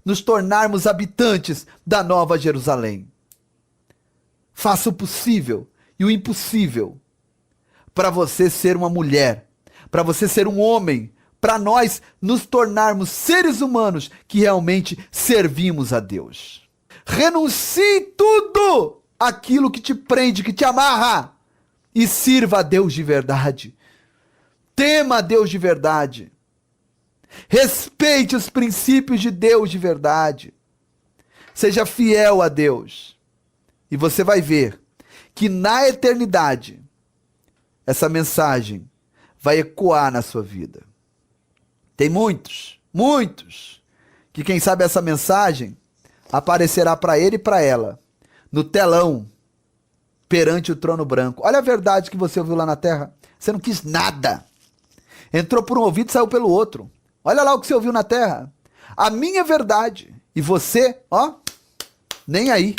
nos tornarmos habitantes da Nova Jerusalém. Faça o possível e o impossível para você ser uma mulher, para você ser um homem, para nós nos tornarmos seres humanos que realmente servimos a Deus. Renuncie tudo aquilo que te prende, que te amarra, e sirva a Deus de verdade. Tema a Deus de verdade. Respeite os princípios de Deus de verdade. Seja fiel a Deus. E você vai ver que na eternidade, essa mensagem vai ecoar na sua vida. Tem muitos, que quem sabe essa mensagem aparecerá para ele e para ela, no telão, perante o trono branco. Olha a verdade que você ouviu lá na terra. Você não quis nada. Entrou por um ouvido e saiu pelo outro. Olha lá o que você ouviu na terra. A minha verdade. E você, ó, nem aí.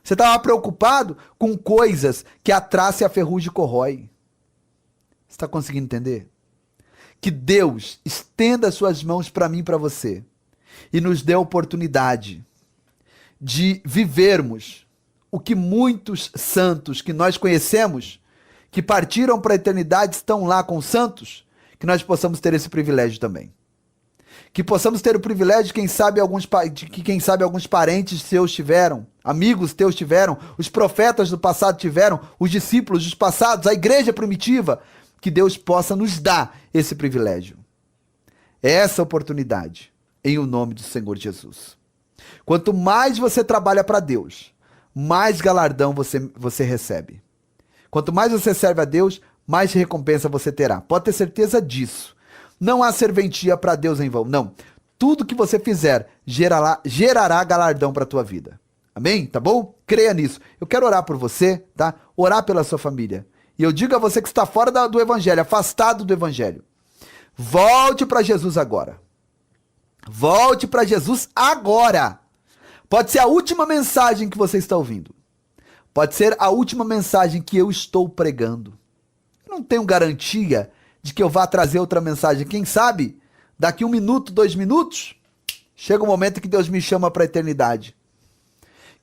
Você estava preocupado com coisas que a traça e a ferrugem corrói. Você está conseguindo entender? que Deus estenda as suas mãos para mim e para você e nos dê a oportunidade de vivermos o que muitos santos que nós conhecemos, que partiram para a eternidade, estão lá com os santos, que nós possamos ter esse privilégio também. Que possamos ter o privilégio de quem sabe alguns parentes seus tiveram, amigos teus tiveram, os profetas do passado tiveram, os discípulos dos passados, a igreja primitiva, que Deus possa nos dar esse privilégio. Essa oportunidade, em o nome do Senhor Jesus. Quanto mais você trabalha para Deus, mais galardão você recebe. Quanto mais você serve a Deus, mais recompensa você terá. Pode ter certeza disso. Não há serventia para Deus em vão. Não. Tudo que você fizer gerará galardão para a tua vida. Amém? Tá bom? Creia nisso. Eu quero orar por você, tá? Orar pela sua família. E eu digo a você que está fora do evangelho, afastado do evangelho. Volte para Jesus agora. Volte para Jesus agora. Pode ser a última mensagem que você está ouvindo. Pode ser a última mensagem que eu estou pregando. Não tenho garantia de que eu vá trazer outra mensagem. Quem sabe, daqui 1 minuto, 2 minutos, chega o momento que Deus me chama para a eternidade.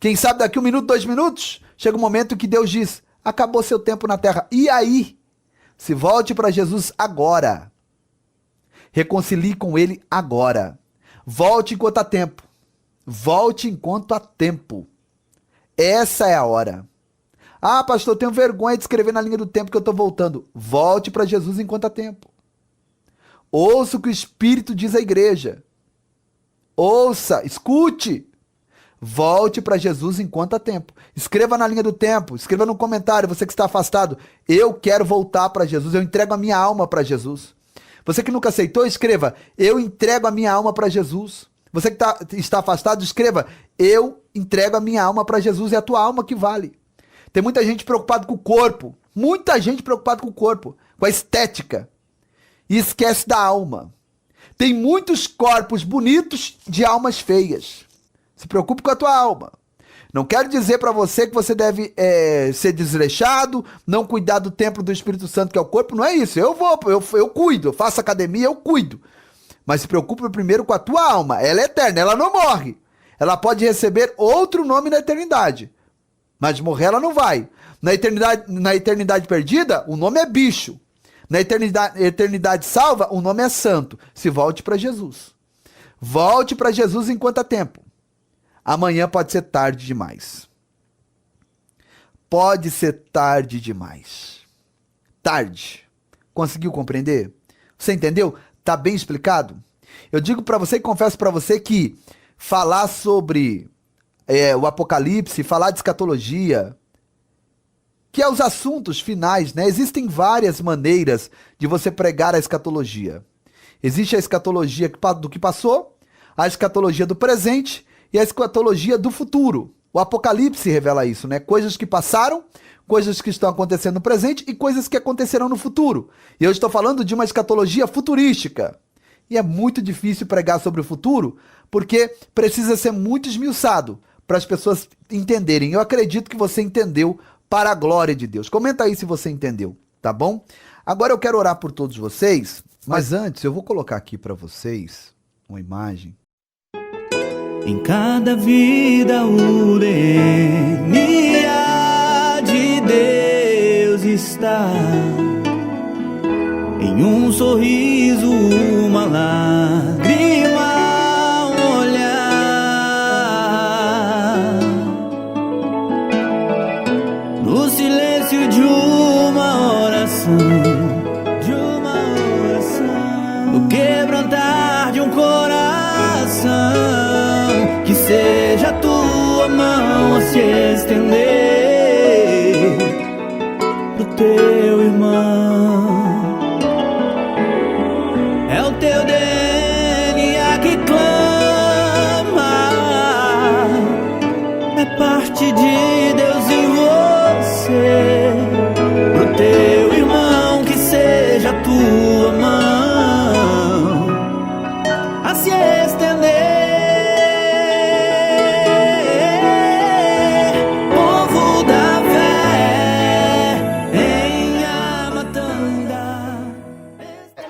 Quem sabe daqui 1 minuto, 2 minutos, chega o momento que Deus diz, acabou seu tempo na terra. E aí? Se volte para Jesus agora. Reconcilie com Ele agora. Volte enquanto há tempo. Volte enquanto há tempo. Essa é a hora. Ah, pastor, eu tenho vergonha de escrever na linha do tempo que eu estou voltando. Volte para Jesus enquanto há tempo. Ouça o que o Espírito diz à igreja. Ouça, escute. Volte para Jesus enquanto há tempo. Escreva na linha do tempo, escreva no comentário, você que está afastado. Eu quero voltar para Jesus, eu entrego a minha alma para Jesus. Você que nunca aceitou, escreva, eu entrego a minha alma para Jesus. Você que está afastado, escreva, eu entrego a minha alma para Jesus, é a tua alma que vale. Tem muita gente preocupada com o corpo, muita gente preocupada com o corpo, com a estética, e esquece da alma. Tem muitos corpos bonitos de almas feias. Se preocupe com a tua alma. Não quero dizer para você que você deve ser desleixado, não cuidar do templo do Espírito Santo, que é o corpo, não é isso. Eu cuido, eu faço academia, eu cuido. Mas se preocupe primeiro com a tua alma. Ela é eterna, ela não morre. Ela pode receber outro nome na eternidade. Mas morrer ela não vai. Na eternidade perdida, o nome é bicho. Na eternidade salva, o nome é santo. Se volte para Jesus. Volte para Jesus enquanto há tempo. Amanhã pode ser tarde demais. Pode ser tarde demais. Tarde. Conseguiu compreender? Você entendeu? Tá bem explicado? Eu digo para você e confesso para você que falar sobre o Apocalipse, falar de escatologia, que é os assuntos finais, né? Existem várias maneiras de você pregar a escatologia. Existe a escatologia do que passou, a escatologia do presente e a escatologia do futuro. O Apocalipse revela isso, né? Coisas que passaram, coisas que estão acontecendo no presente e coisas que acontecerão no futuro. E eu estou falando de uma escatologia futurística. E é muito difícil pregar sobre o futuro, porque precisa ser muito esmiuçado para as pessoas entenderem. Eu acredito que você entendeu para a glória de Deus. Comenta aí se você entendeu, tá bom? Agora eu quero orar por todos vocês, mas antes eu vou colocar aqui para vocês uma imagem.
Em cada vida o DNA de Deus está. Em um sorriso, uma lágrima, um olhar. No silêncio de uma oração, no quebrantar de um coração, que seja a tua mão a se estender pro teu irmão. É o teu DNA que clama, é parte de Deus em você. Pro teu irmão, que seja a tua mão a se estender. Povo da fé em Amatanga.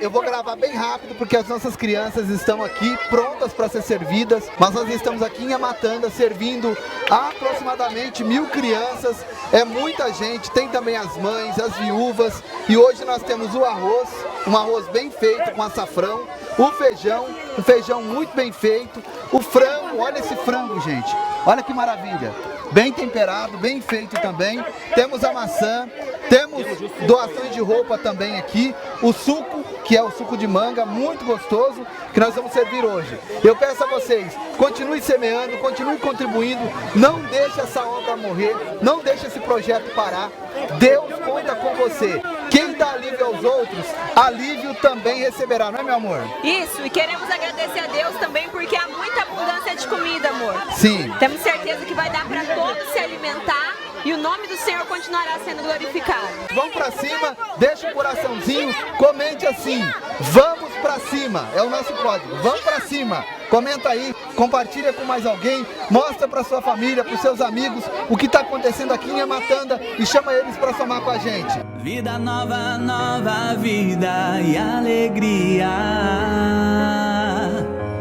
Eu vou gravar bem rápido porque as nossas crianças estão aqui prontas para ser servidas, mas nós estamos aqui em Amatanda servindo aproximadamente 1000 crianças, é muita gente, tem também as mães, as viúvas, e hoje nós temos o arroz, um arroz bem feito com açafrão, o feijão, um feijão muito bem feito, o frango, olha esse frango, gente, olha que maravilha, bem temperado, bem feito também, temos a maçã, temos doações de roupa também aqui, o suco, que é o suco de manga, muito gostoso, que nós vamos servir hoje. Eu peço a vocês, continue semeando, continue contribuindo, não deixe essa obra morrer, não deixe esse projeto parar, Deus conta com você. Quem dá alívio aos outros, alívio também receberá, não é, meu amor?
Isso, e queremos agradecer a Deus também porque há muita abundância de comida, amor.
Sim.
Temos certeza que vai dar para todos se alimentar e o nome do Senhor continuará sendo glorificado.
Vamos pra cima, deixa um coraçãozinho, comente assim, vamos pra cima, é o nosso código, vamos pra cima. Comenta aí, compartilha com mais alguém, mostra para sua família, para os seus amigos o que está acontecendo aqui em Amatanda e chama eles para somar com a gente.
Vida nova, nova vida e alegria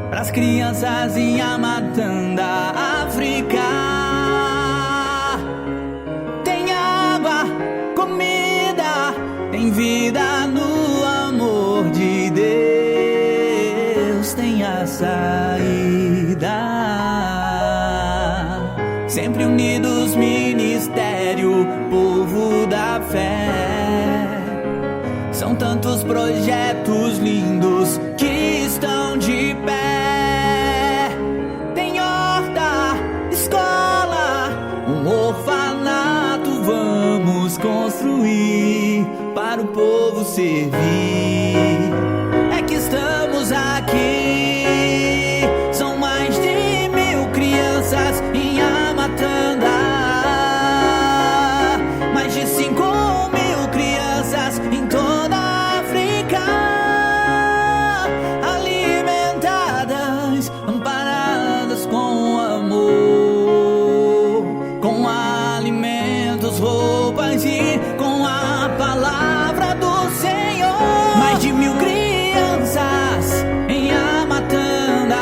pras crianças em Amatanda, África. Tem água, comida, tem vida no amor de Deus, tem a saída. Sempre unidos, ministério, povo da fé. São tantos projetos lindos que estão de pé. Tem horta, escola, um orfanato vamos construir para o povo servir. É que estamos aqui, são mais de 1000 crianças em Amatanda, mais de 5.000 crianças em toda a África, alimentadas, amparadas com amor, com alimentos, roupas e com a palavra do Senhor. Mais de 1000 crianças em Amatanda,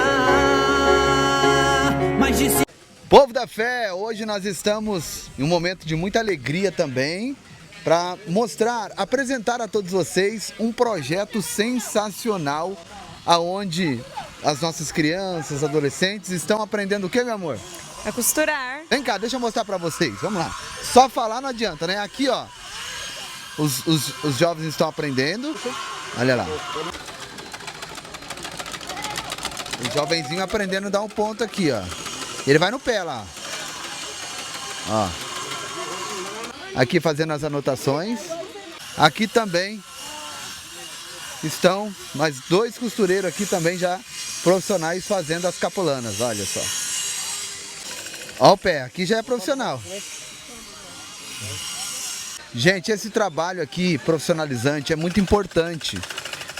mais de
Povo da fé, hoje nós estamos em um momento de muita alegria também para mostrar, apresentar a todos vocês um projeto sensacional aonde as nossas crianças, adolescentes estão aprendendo o que, meu amor?
A costurar.
Vem cá, deixa eu mostrar para vocês, vamos lá. Só falar não adianta, né? Aqui, ó, os jovens estão aprendendo, olha lá. O jovenzinho aprendendo a dar um ponto aqui, ó. Ele vai no pé lá. Ó. Aqui fazendo as anotações. Aqui também estão mais 2 costureiros aqui também já profissionais fazendo as capulanas, olha só. Ó o pé, aqui já é profissional. Gente, esse trabalho aqui profissionalizante é muito importante.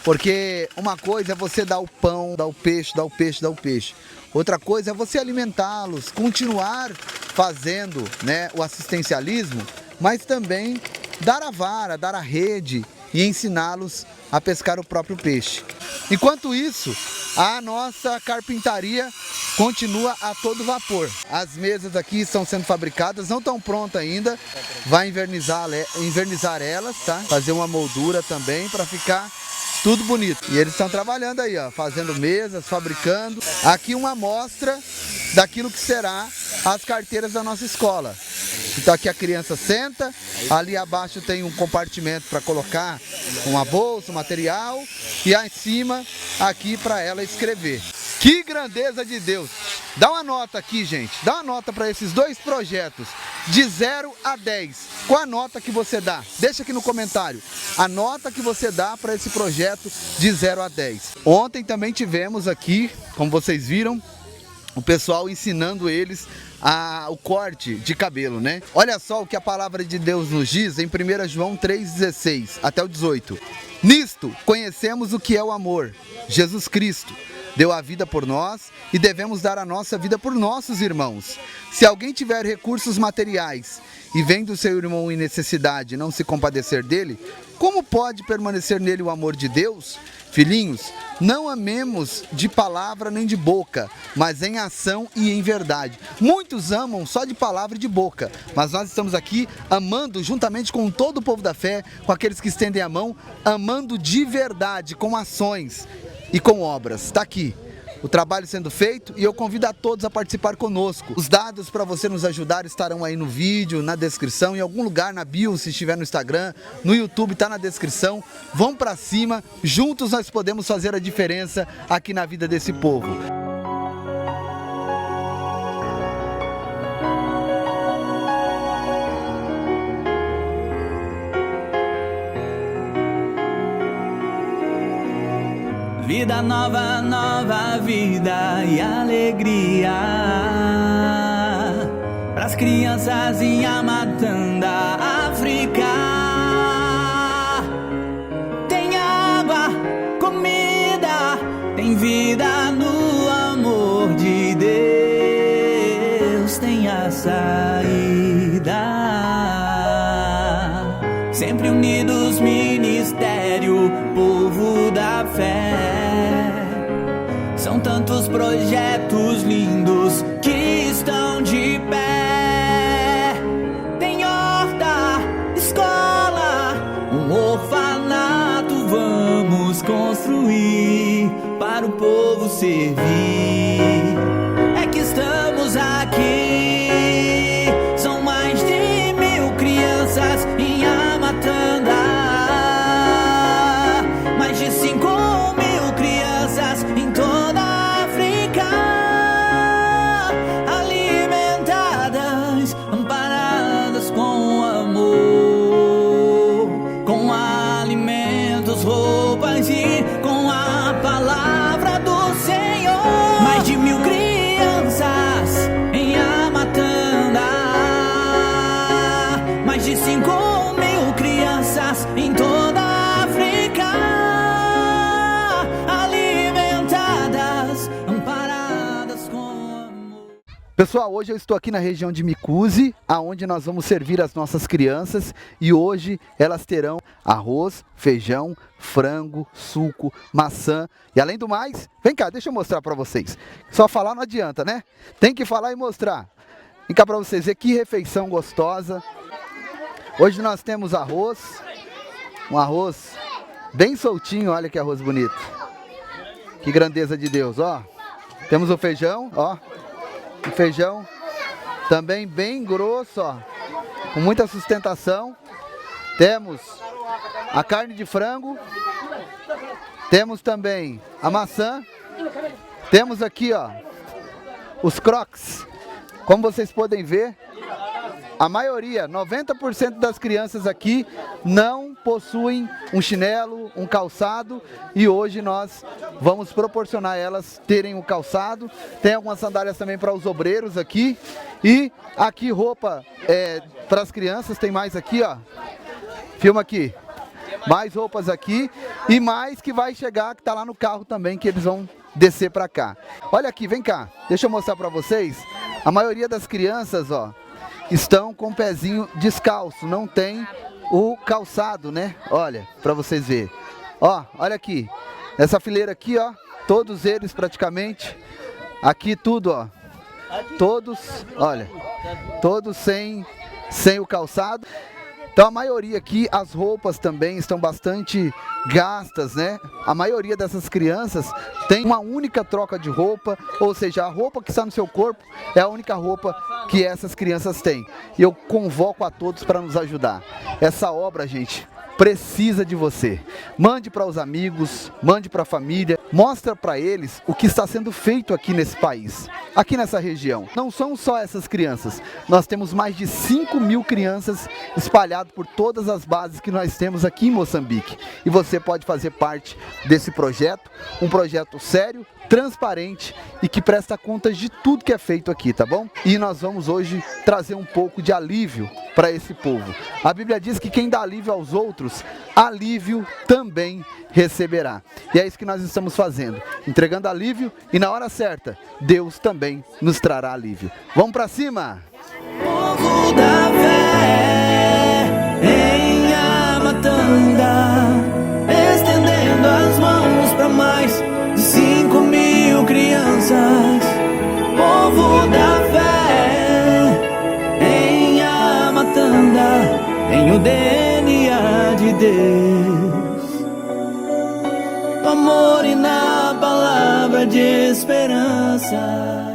Porque uma coisa é você dar o pão, dar o peixe, dar o peixe, dar o peixe. Outra coisa é você alimentá-los, continuar fazendo, né, o assistencialismo, mas também dar a vara, dar a rede e ensiná-los a pescar o próprio peixe. Enquanto isso, a nossa carpintaria continua a todo vapor. As mesas aqui estão sendo fabricadas, não estão prontas ainda. Vai invernizar elas, tá? Fazer uma moldura também para ficar tudo bonito. E eles estão trabalhando aí, ó, fazendo mesas, fabricando. Aqui uma amostra daquilo que será as carteiras da nossa escola. Então aqui a criança senta, ali abaixo tem um compartimento para colocar uma bolsa, um material, e acima aqui para ela escrever. Que grandeza de Deus! Dá uma nota aqui, gente. Dá uma nota para esses 2 projetos, de 0 a 10. Qual a nota que você dá? Deixa aqui no comentário a nota que você dá para esse projeto de 0 a 10. Ontem também tivemos aqui, como vocês viram, o pessoal ensinando eles o corte de cabelo, né? Olha só o que a palavra de Deus nos diz em 1 João 3,16 até o 18. Nisto conhecemos o que é o amor, Jesus Cristo. deu a vida por nós e devemos dar a nossa vida por nossos irmãos. Se alguém tiver recursos materiais e vendo seu irmão em necessidade não se compadecer dele, como pode permanecer nele o amor de Deus? Filhinhos, não amemos de palavra nem de boca, mas em ação e em verdade. Muitos amam só de palavra e de boca, mas nós estamos aqui amando juntamente com todo o povo da fé, com aqueles que estendem a mão, amando de verdade, com ações e com obras. Está aqui o trabalho sendo feito e eu convido a todos a participar conosco. Os dados para você nos ajudar estarão aí no vídeo, na descrição, em algum lugar na bio, se estiver no Instagram, no YouTube, está na descrição. Vão para cima, juntos nós podemos fazer a diferença aqui na vida desse povo.
Vida nova, nova vida e alegria pras crianças em Amatanda, África. Tem água, comida, tem vida no amor de Deus, tem a saída. Sempre unidos, ministério, povo da fé. São tantos projetos lindos que estão de pé. Tem horta, escola, um orfanato vamos construir para o povo servir. É que estamos aqui, são mais de 1000 crianças em Amatanda, mais de 5.000 crianças em toda a África, alimentadas, amparadas com amor, com alimentos, roupas e com a palavra do Senhor. Mais de 1000 crianças em Amatanda, mais de 5.000 crianças em toda a África, alimentadas, amparadas com amor.
Pessoal, hoje eu estou aqui na região de Mikuzi, aonde nós vamos servir as nossas crianças e hoje elas terão arroz, feijão, frango, suco, maçã e além do mais, vem cá, deixa eu mostrar para vocês. Só falar não adianta, né? Tem que falar e mostrar. Vem cá para vocês ver que refeição gostosa. Hoje nós temos arroz, um arroz bem soltinho, olha que arroz bonito. Que grandeza de Deus, ó. Temos o feijão, ó. O feijão também bem grosso, ó, com muita sustentação. Temos a carne de frango. Temos também a maçã. Temos aqui, ó, os croques. Como vocês podem ver, a maioria, 90% das crianças aqui não possuem um chinelo, um calçado e hoje nós vamos proporcionar a elas terem um calçado. Tem algumas sandálias também para os obreiros aqui e aqui roupa para as crianças, tem mais aqui, ó. Filma aqui. Mais roupas aqui e mais que vai chegar, que está lá no carro também, que eles vão descer para cá. Olha aqui, vem cá, deixa eu mostrar para vocês. A maioria das crianças, ó, estão com o pezinho descalço, não tem o calçado, né? Olha, para vocês verem. Ó, olha aqui, essa fileira aqui, ó, todos eles praticamente, aqui tudo, ó, todos, olha, todos sem o calçado. Então a maioria aqui, as roupas também estão bastante gastas, né? A maioria dessas crianças tem uma única troca de roupa, ou seja, a roupa que está no seu corpo é a única roupa que essas crianças têm. E eu convoco a todos para nos ajudar. Essa obra, gente, precisa de você. Mande para os amigos, mande para a família, mostra para eles o que está sendo feito aqui nesse país, aqui nessa região. Não são só essas crianças, nós temos mais de 5.000 crianças espalhadas por todas as bases que nós temos aqui em Moçambique. E você pode fazer parte desse projeto, um projeto sério, transparente e que presta contas de tudo que é feito aqui, tá bom? E nós vamos hoje trazer um pouco de alívio para esse povo. A Bíblia diz que quem dá alívio aos outros, alívio também receberá. E é isso que nós estamos fazendo, entregando alívio e na hora certa, Deus também nos trará alívio. Vamos para cima!
Povo da fé em Amatanda, estendendo as mãos para mais de 5.000 crianças. Povo da fé em Amatanda, tem o DNA de Deus, no amor e na palavra de esperança.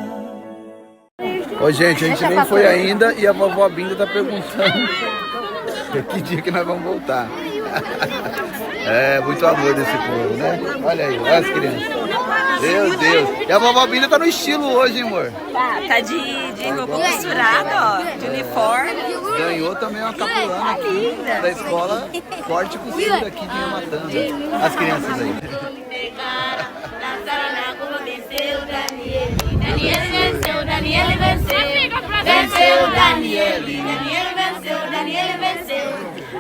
Ô gente, a gente nem foi ainda e a vovó Binda tá perguntando que dia que nós vamos voltar. É, muito amor desse povo, né? Olha aí, olha as crianças. Meu Deus. E a vovó Binda tá no estilo hoje, hein, amor?
Tá de roupa costurada, ó, de uniforme.
Ganhou também uma capulana aqui da escola Forte Costura aqui de Amatanda. As crianças aí.
Daniel venceu, Daniel venceu. Venceu Daniel, Daniel venceu.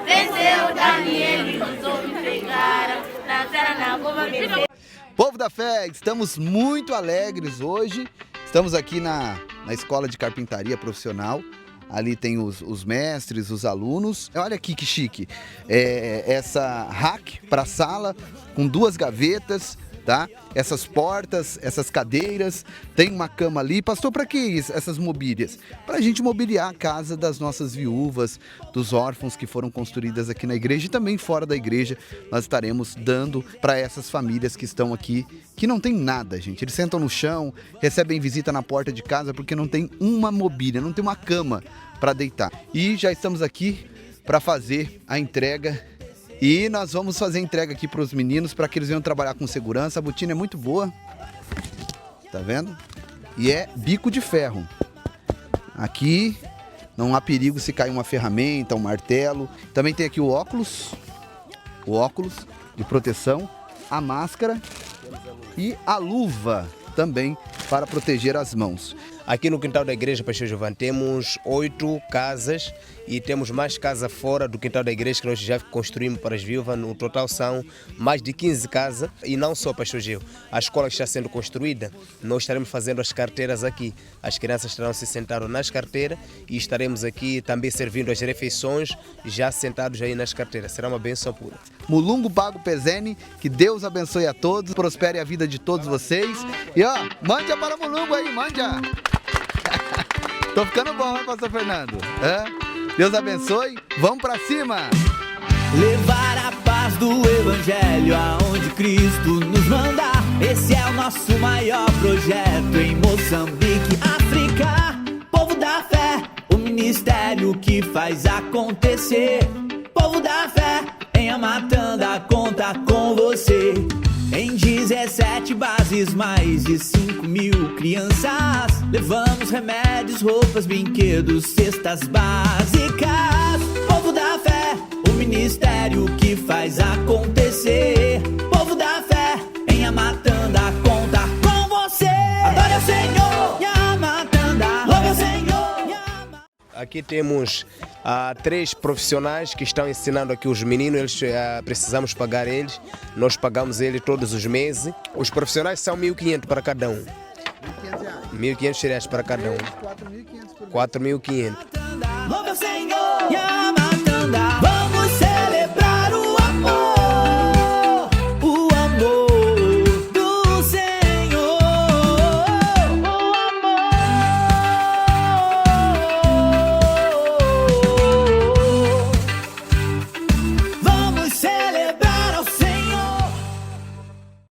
Venceu Daniel, os homens pegaram. Na como venceu.
Povo da fé, estamos muito alegres hoje. Estamos aqui na escola de carpintaria profissional. Ali tem os mestres, os alunos. Olha aqui que chique. Essa rack para sala com 2 gavetas. Tá? Essas portas, essas cadeiras, tem uma cama ali. Pastor, para que isso, essas mobílias? Para a gente mobiliar a casa das nossas viúvas, dos órfãos que foram construídas aqui na igreja e também fora da igreja. Nós estaremos dando para essas famílias que estão aqui, que não tem nada, gente. Eles sentam no chão, recebem visita na porta de casa porque não tem uma mobília, não tem uma cama para deitar. E já estamos aqui para fazer a entrega. E nós vamos fazer entrega aqui para os meninos, para que eles venham trabalhar com segurança. A botina é muito boa, tá vendo? E é bico de ferro. Aqui não há perigo se cair uma ferramenta, um martelo. Também tem aqui o óculos de proteção, a máscara e a luva também para proteger as mãos.
Aqui no quintal da igreja Pastor Giovanni temos 8 casas e temos mais casas fora do quintal da igreja que nós já construímos para as viúvas. No total são mais de 15 casas e não só Pastor Gil. A escola que está sendo construída, nós estaremos fazendo as carteiras aqui. As crianças estarão se sentando nas carteiras e estaremos aqui também servindo as refeições já sentados aí nas carteiras. Será uma bênção pura.
Mulungu Pago Pezene, que Deus abençoe a todos, prospere a vida de todos vocês. E ó, mande para Mulungu aí, mande. Tô ficando bom, hein, pastor Fernando? Deus abençoe, vamos pra cima!
Levar a paz do Evangelho aonde Cristo nos manda. Esse é o nosso maior projeto em Moçambique, África. Povo da fé, o ministério que faz acontecer. Povo da fé, em Amatanda conta com você. Em 17 bases, mais de 5.000 crianças. Levamos remédios, roupas, brinquedos, cestas básicas. Povo da fé, o ministério que faz acontecer. Povo da fé, em Amatanda conta com você. Adore ao Senhor, em Amatanda, louve ao Senhor, em Amatanda.
Aqui temos 3 profissionais que estão ensinando aqui os meninos. Eles precisamos pagar eles. Nós pagamos eles todos os meses. Os profissionais são 1.500 para cada um. 1.500 reais para cada um. 4.500 por mês. 4.500.
Louve ao Senhor, em Amatanda.